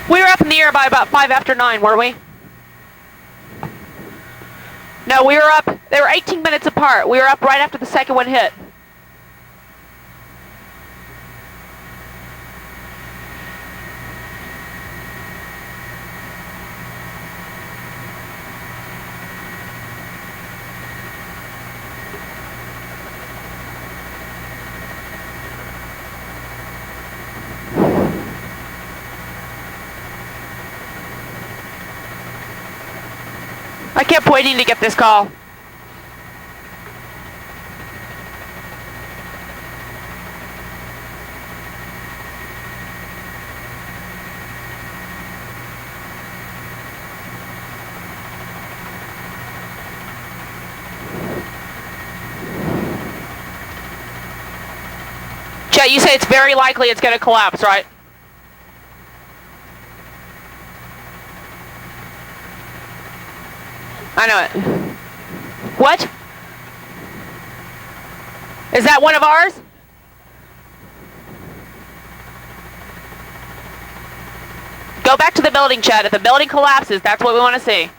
We were up in the air by about 5 after 9, weren't we? No, we were up, they were 18 minutes apart. We were up right after the second one hit. I kept waiting to get this call. Chet, you say it's very likely it's going to collapse, right? I know it. What? Is that one of ours? Go back to the building, Chad. If the building collapses, that's what we want to see.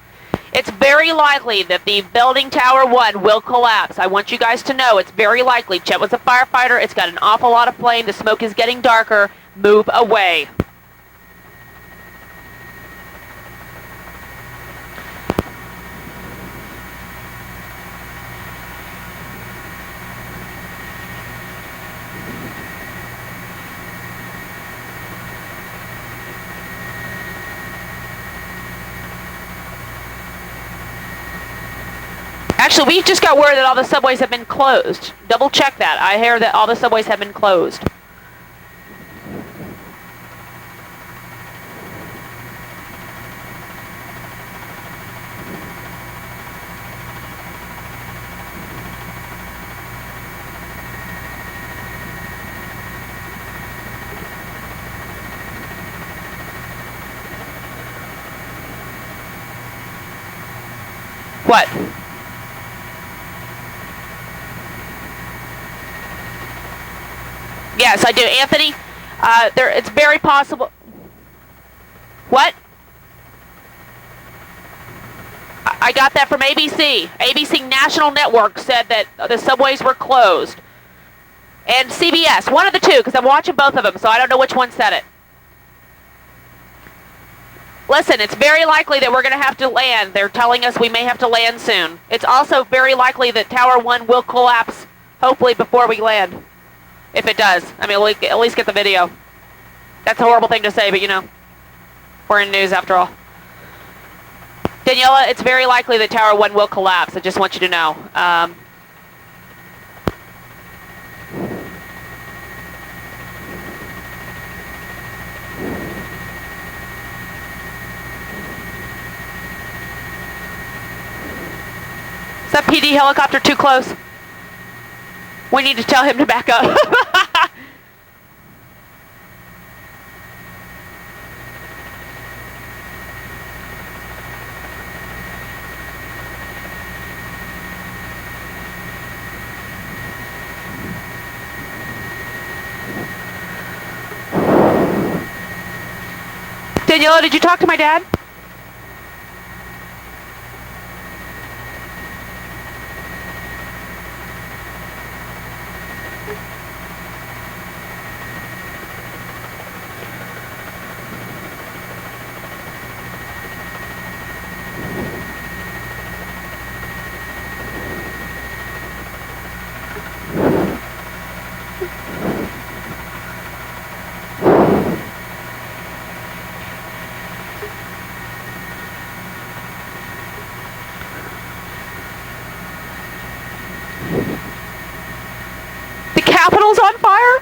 It's very likely that the building Tower 1 will collapse. I want you guys to know it's very likely. Chet was a firefighter. It's got an awful lot of flame. The smoke is getting darker. Move away. Actually, we just got word that all the subways have been closed. Double check that. I hear that all the subways have been closed. What? Yes, I do. Anthony, it's very possible. What? I got that from ABC. ABC National Network said that the subways were closed. And CBS, one of the two, because I'm watching both of them, so I don't know which one said it. Listen, it's very likely that we're going to have to land. They're telling us we may have to land soon. It's also very likely that Tower 1 will collapse, hopefully before we land. If it does. I mean, at least get the video. That's a horrible thing to say, but you know. We're in news after all. Daniela, it's very likely that Tower 1 will collapse. I just want you to know. Is that PD helicopter too close? We need to tell him to back up. Daniela, did you talk to my dad? The Capitol's on fire?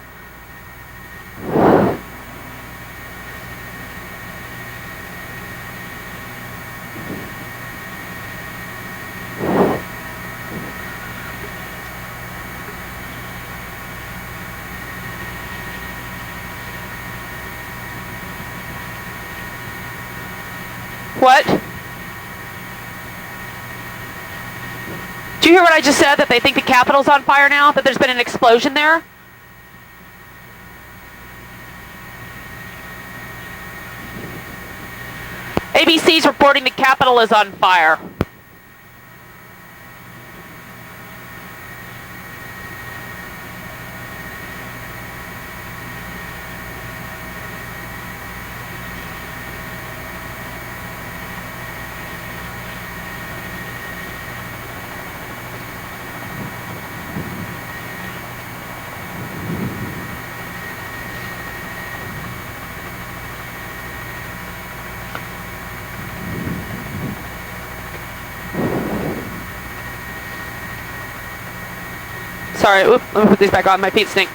What? Do you hear what I just said? That they think the Capitol's on fire now? That there's been an explosion there? ABC's reporting the Capitol is on fire. Sorry, let me put these back on. My feet stink.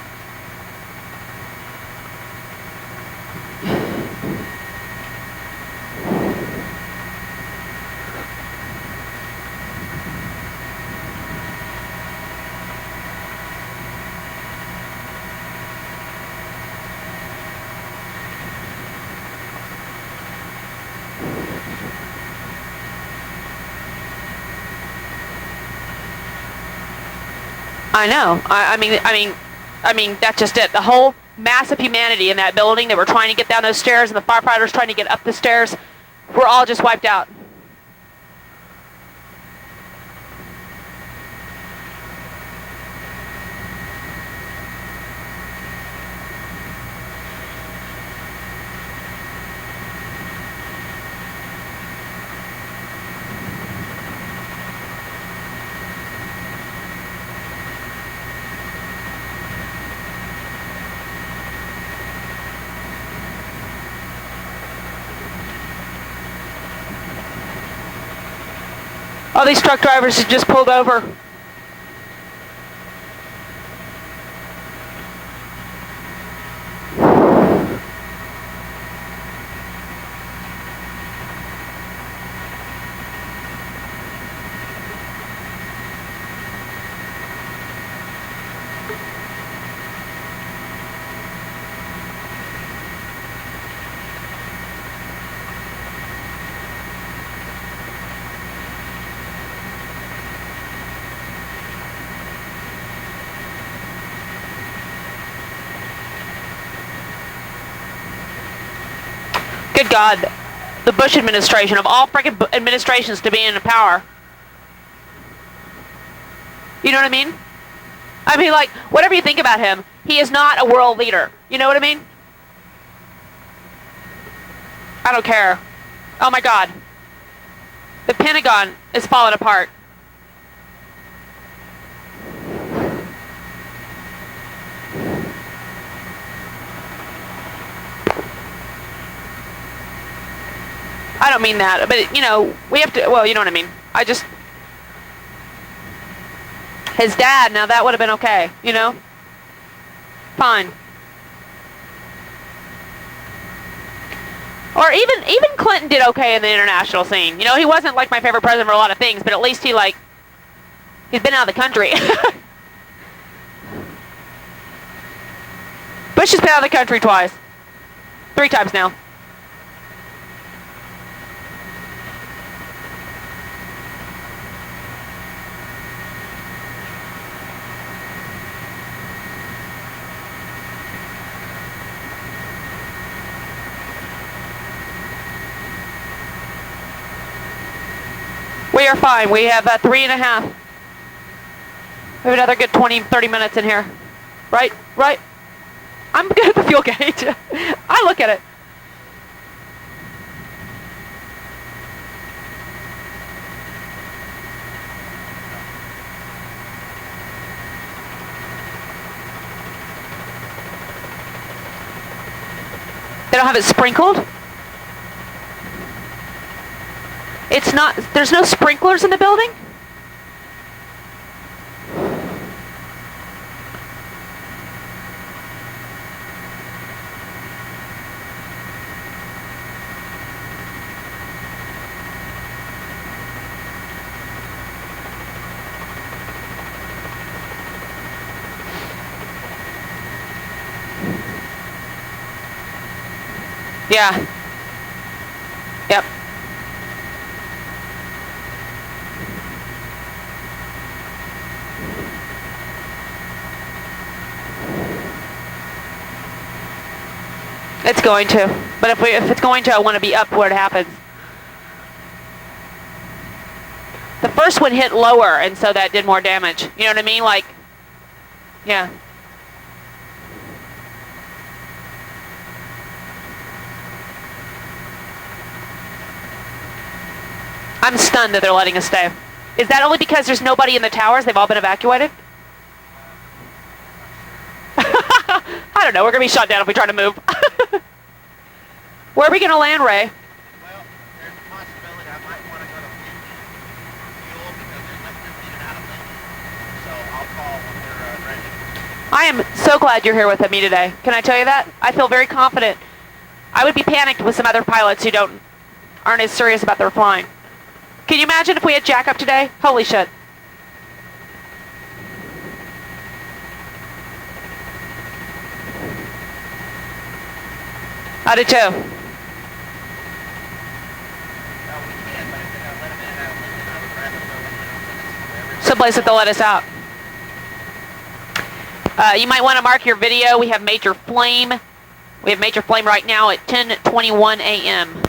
I know. I mean, that's just it. The whole mass of humanity in that building that were trying to get down those stairs and the firefighters trying to get up the stairs, we're all just wiped out. All these truck drivers have just pulled over. Good God, the Bush administration, of all freaking administrations to be in power. You know what I mean? I mean, like, whatever you think about him, he is not a world leader. You know what I mean? I don't care. Oh my God. The Pentagon is falling apart. I don't mean that, but, you know, we have to, well, you know what I mean. I just, his dad, now that would have been okay, you know? Fine. Or even Clinton did okay in the international scene. You know, he wasn't, like, my favorite president for a lot of things, but at least he, like, he's been out of the country. Bush has been out of the country twice. 3 times now. We are fine. We have 3.5. We have another good 20, 30 minutes in here. Right? Right? I'm good at the fuel gauge. I look at it. They don't have it sprinkled? It's not, there's no sprinklers in the building? Yeah. Yep. It's going to. But if it's going to, I want to be up where it happens. The first one hit lower, and so that did more damage. You know what I mean? Like, yeah. I'm stunned that they're letting us stay. Is that only because there's nobody in the towers? They've all been evacuated? I don't know. We're going to be shot down if we try to move. Where are we going to land, Ray? Well, there's a possibility I might want to go to fuel because there's electricity in and out of Lincoln. So I'll call when they're ready. I am so glad you're here with me today. Can I tell you that? I feel very confident. I would be panicked with some other pilots who aren't as serious about their flying. Can you imagine if we had jack up today? Holy shit. I did too. No, we can, but if they're going to let them in and out of Lincoln, I would rather go in and out. Someplace that they'll let us out. You might want to mark your video. We have major flame. We have major flame right now at 10:21 a.m.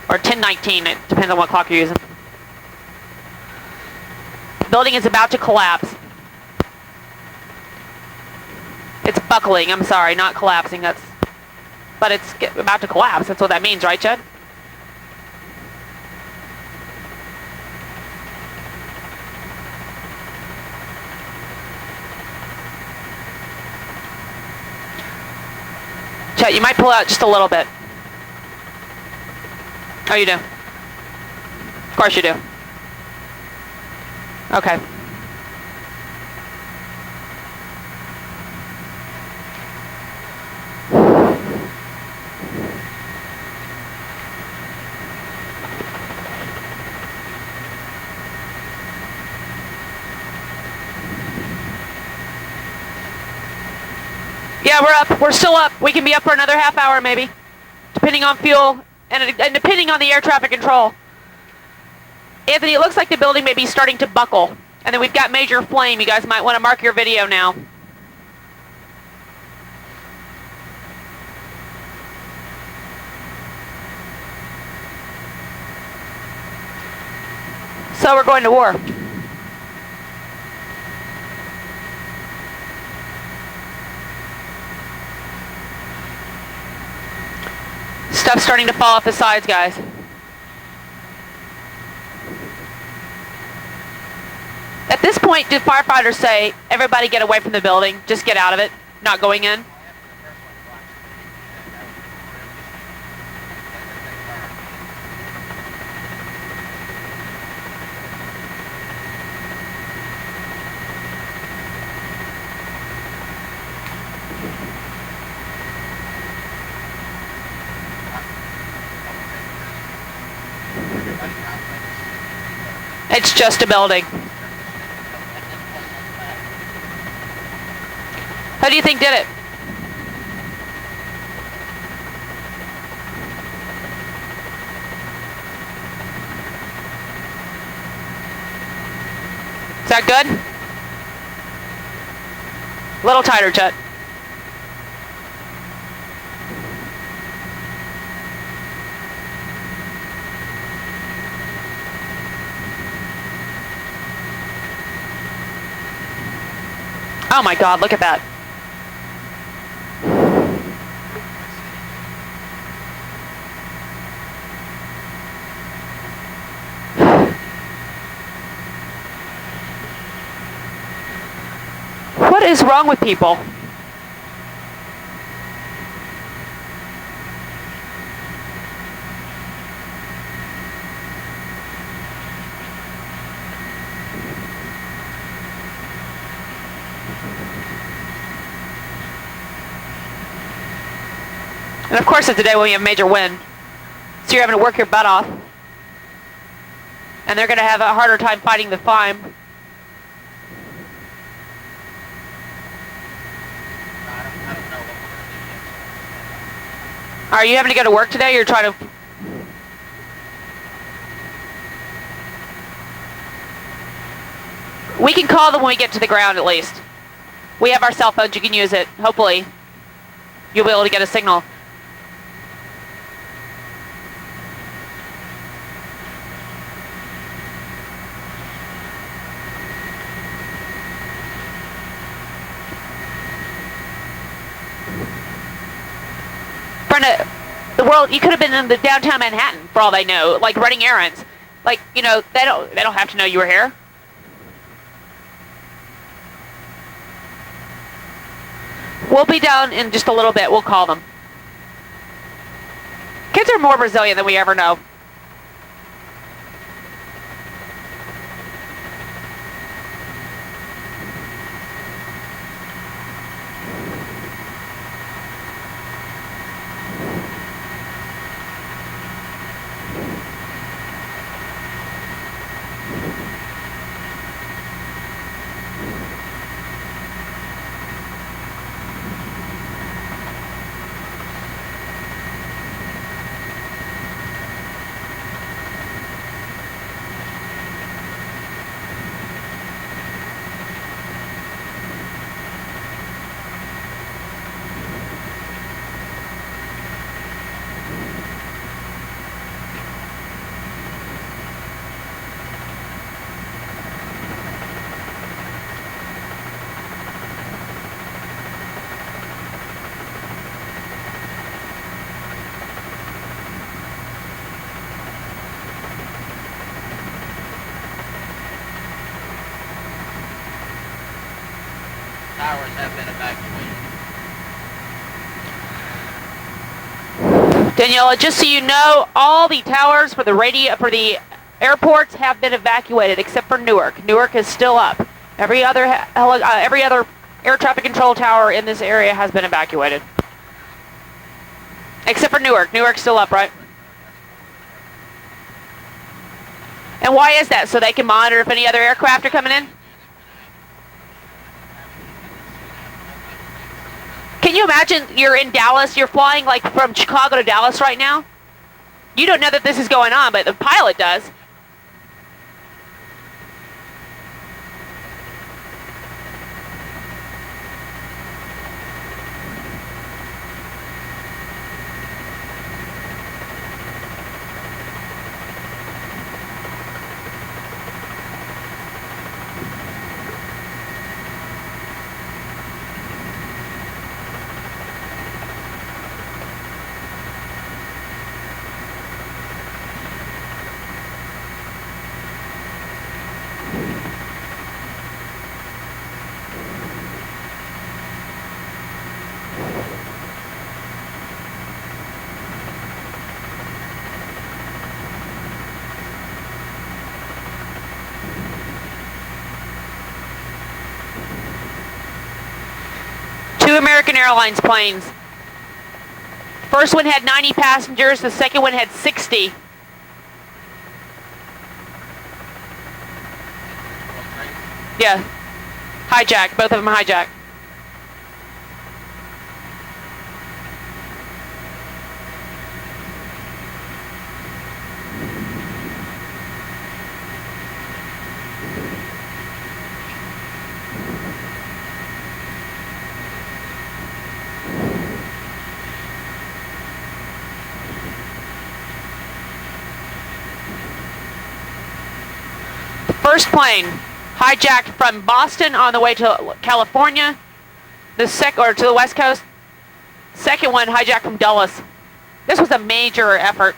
Or 10:19. It depends on what clock you're using. The building is about to collapse. It's buckling. I'm sorry, not collapsing. But it's about to collapse. That's what that means, right, Chad? Chad, you might pull out just a little bit. Oh, you do? Of course you do. Okay. Yeah, we're up. We're still up. We can be up for another half hour, maybe, depending on fuel and depending on the air traffic control. Anthony, it looks like the building may be starting to buckle. And then we've got major flame. You guys might want to mark your video now. So we're going to war. Stuff's starting to fall off the sides, guys. At this point, did firefighters say, everybody get away from the building, just get out of it, not going in? It's just a building. Who do you think did it? Is that good? A little tighter, Chet. Oh my God, look at that. What is wrong with people? And of course it's a day when we have major wind. So you're having to work your butt off. And they're going to have a harder time fighting the climb. I don't know what we're going to do yet. Are you having to go to work today? Or you're trying to... We can call them when we get to the ground at least. We have our cell phones, you can use it. Hopefully you'll be able to get a signal. Brenda, the world, you could have been in the downtown Manhattan for all they know, like running errands. Like, you know, they don't have to know you were here. We'll be down in just a little bit. We'll call them. Kids are more resilient than we ever know. Towers have been evacuated. Daniela, just so you know, all the towers for the airports have been evacuated except for Newark. Newark is still up. Every other air traffic control tower in this area has been evacuated. Except for Newark. Newark's still up, right? And why is that? So they can monitor if any other aircraft are coming in? Can you imagine you're in Dallas, you're flying like from Chicago to Dallas right now? You don't know that this is going on, but the pilot does. Two American Airlines planes. First one had 90 passengers, the second one had 60. Yeah. Hijacked, both of them hijacked. First plane, Hijacked from Boston on the way to California. To the West Coast. Second one hijacked from Dulles. This was a major effort.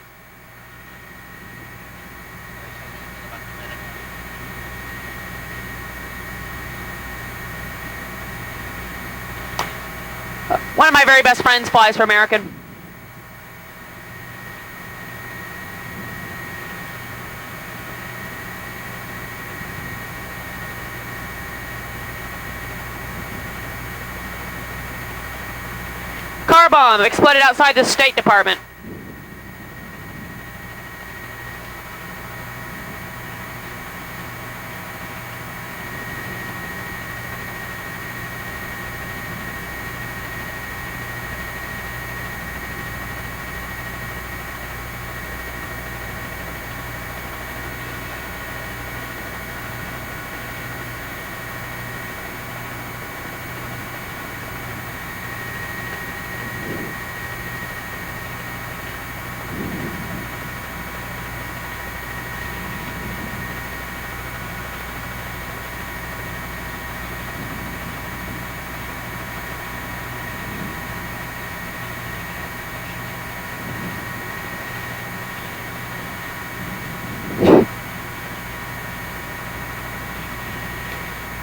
One of my very best friends flies for American. Car bomb exploded outside the State Department.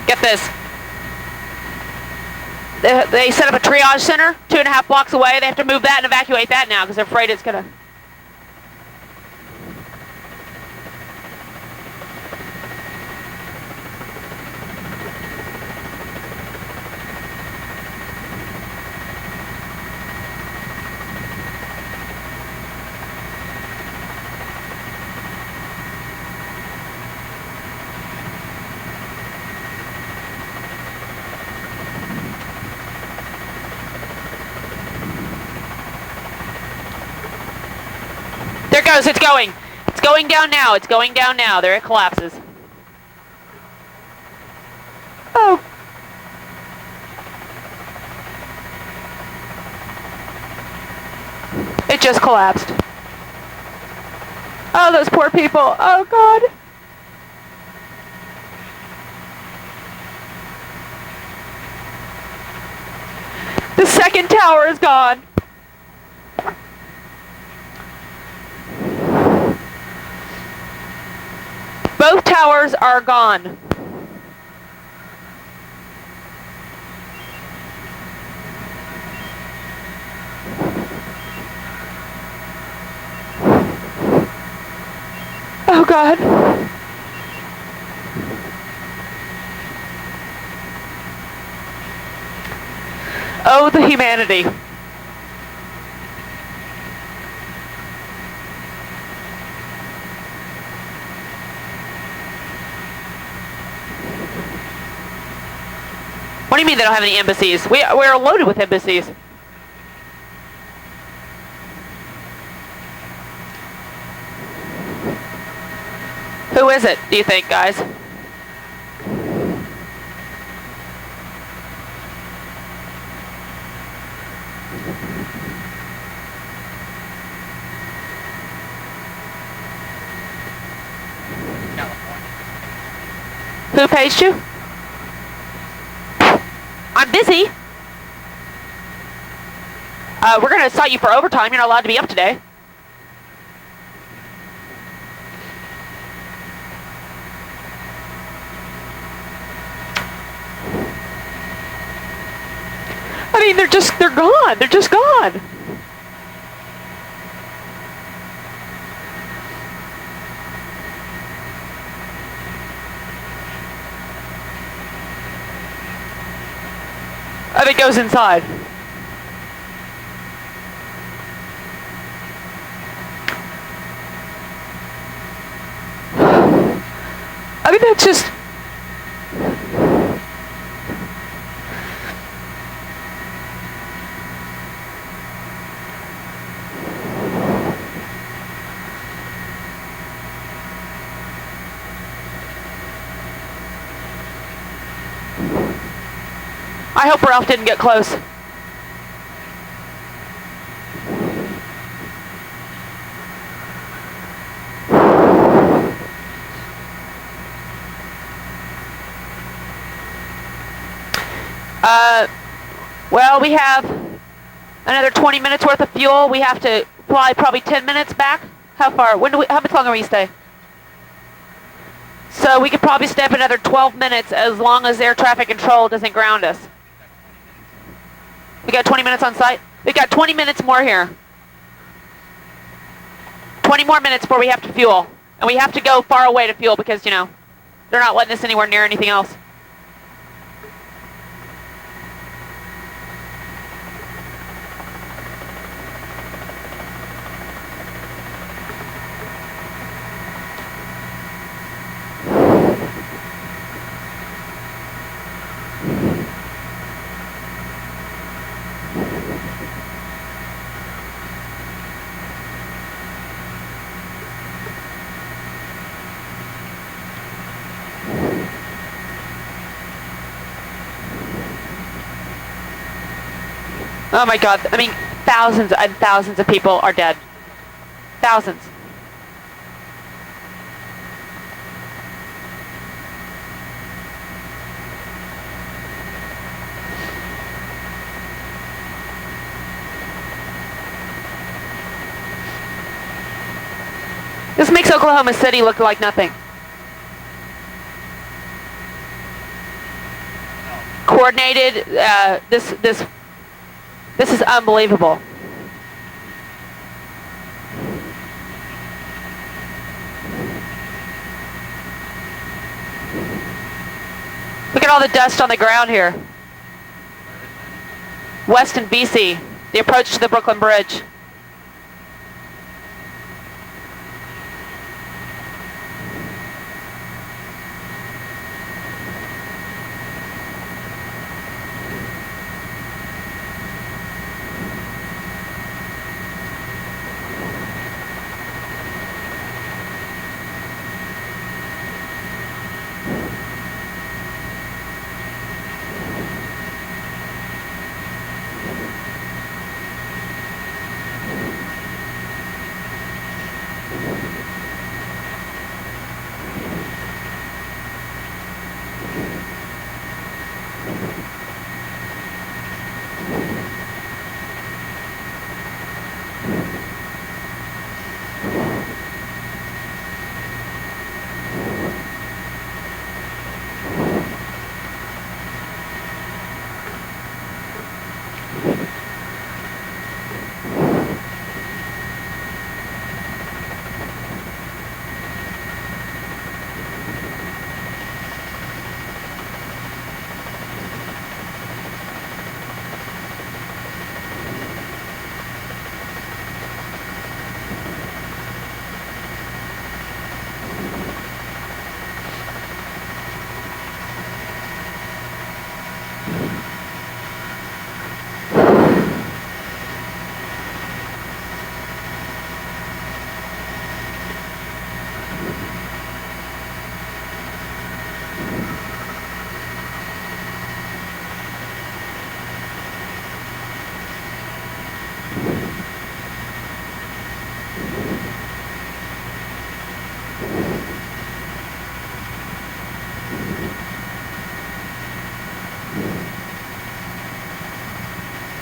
Get this. They set up a triage center 2.5 blocks away. They have to move that and evacuate that now because they're afraid it's going to... There it goes, it's going. It's going down now, it's going down now. There it collapses. Oh. It just collapsed. Oh, those poor people. Oh, God. The second tower is gone. Both towers are gone. Oh, God. Oh, the humanity. What do you mean they don't have any embassies? We're loaded with embassies. Who is it, do you think, guys? California. Who paged you? I'm busy. We're going to cite you for overtime. You're not allowed to be up today. I mean, they're gone. They're just gone. I think it goes inside. I mean, that's just... I hope Ralph didn't get close. Well, we have another 20 minutes worth of fuel. We have to fly probably 10 minutes back. How far? How much longer will we stay? So we could probably stay up another 12 minutes as long as air traffic control doesn't ground us. We got 20 minutes on site? We got 20 minutes more here. 20 more minutes before we have to fuel. And we have to go far away to fuel because, you know, they're not letting us anywhere near anything else. Oh my God, I mean, thousands and thousands of people are dead. Thousands. This makes Oklahoma City look like nothing. Coordinated, this is unbelievable. Look at all the dust on the ground here. Weston, BC, the approach to the Brooklyn Bridge.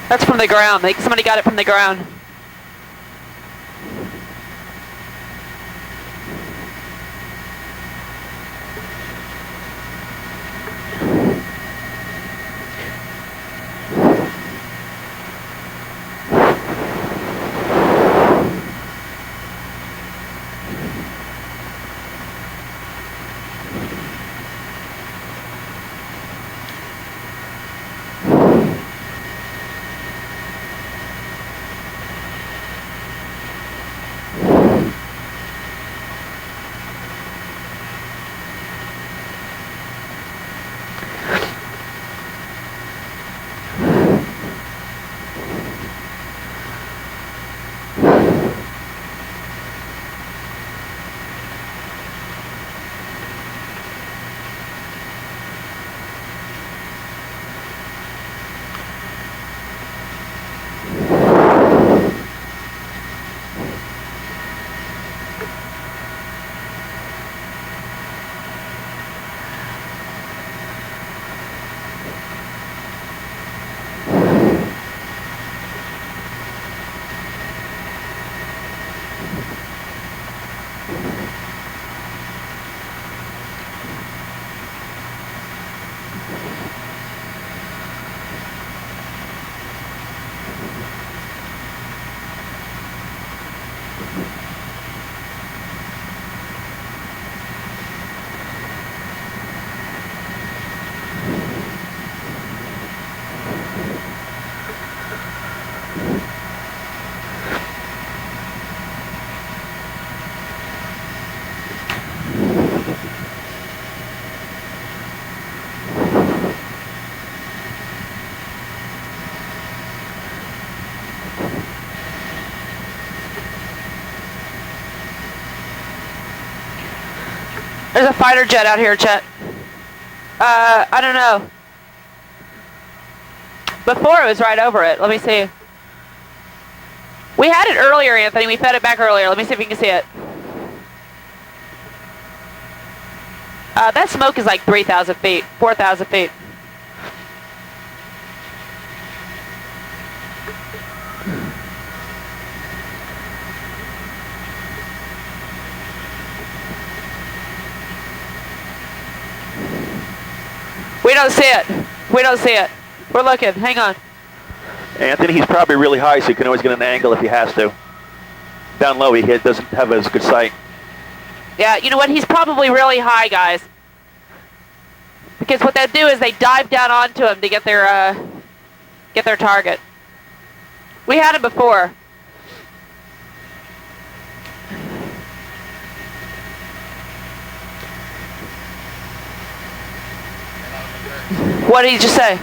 That's from the ground. Somebody got it from the ground. There's a fighter jet out here, Chet. I don't know. Before it was right over it. Let me see. We had it earlier, Anthony. We fed it back earlier. Let me see if we can see it. That smoke is like 3,000 feet, 4,000 feet. We don't see it. We don't see it. We're looking. Hang on. Anthony, he's probably really high, so he can always get an angle if he has to. Down low, he doesn't have as good sight. Yeah, you know what? He's probably really high, guys. Because what they do is they dive down onto him to get their target. We had him before. What did he just say?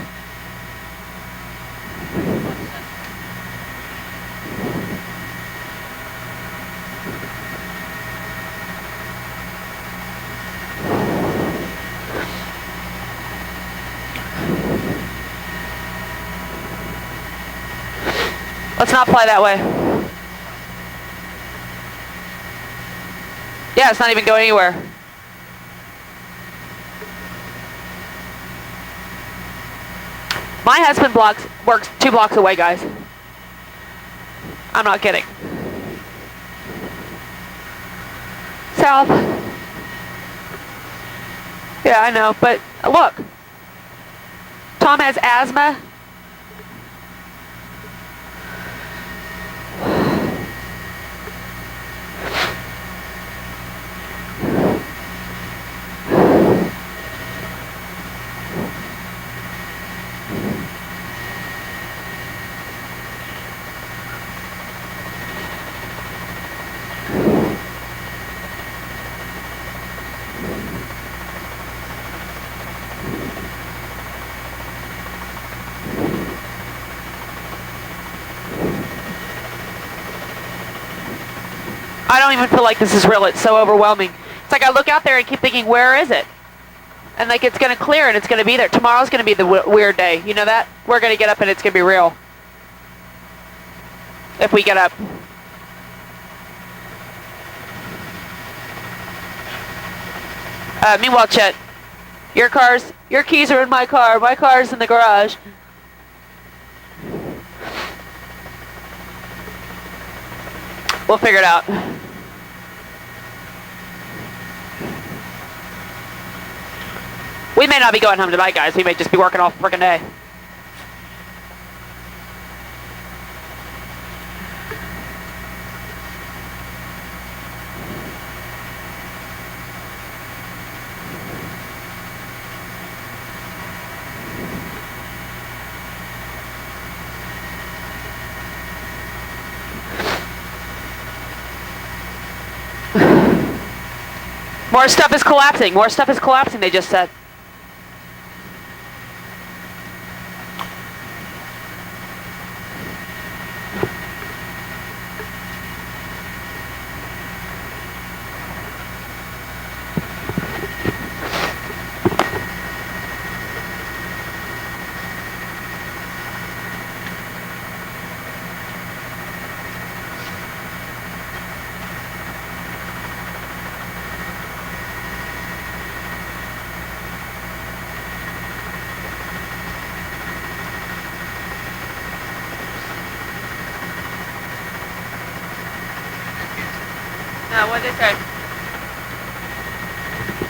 Let's not fly that way. Yeah, it's not even going anywhere. My husband works 2 blocks away, guys. I'm not kidding. South. Yeah, I know, but look. Tom has asthma. I don't even feel like this is real. It's so overwhelming. It's like I look out there and keep thinking, where is it? And like it's going to clear and it's going to be there. Tomorrow's going to be the weird day. You know that? We're going to get up and it's going to be real. If we get up. Meanwhile, Chet, your keys are in my car. My car's in the garage. We'll figure it out. We may not be going home tonight, guys. We may just be working all frickin' day. More stuff is collapsing. More stuff is collapsing, they just said. No, what did they say?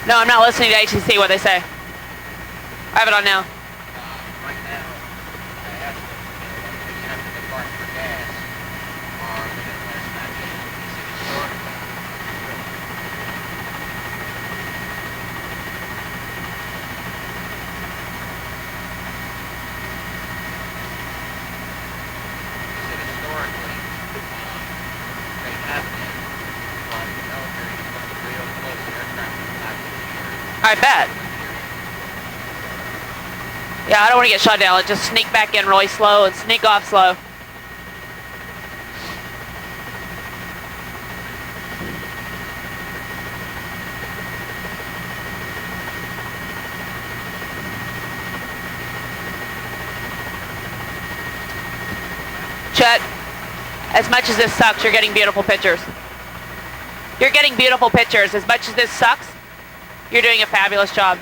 No, I'm not listening to HCC, what they say. I have it on now. Right now, I asked them, if you have to depart for gas, or last night, he said historically, they have been, but the military is looking real close. Aircraft is not here. I bet. Yeah, I don't want to get shot down. Let's just sneak back in really slow and sneak off slow. Chet, as much as this sucks, you're getting beautiful pictures. You're getting beautiful pictures. As much as this sucks, you're doing a fabulous job.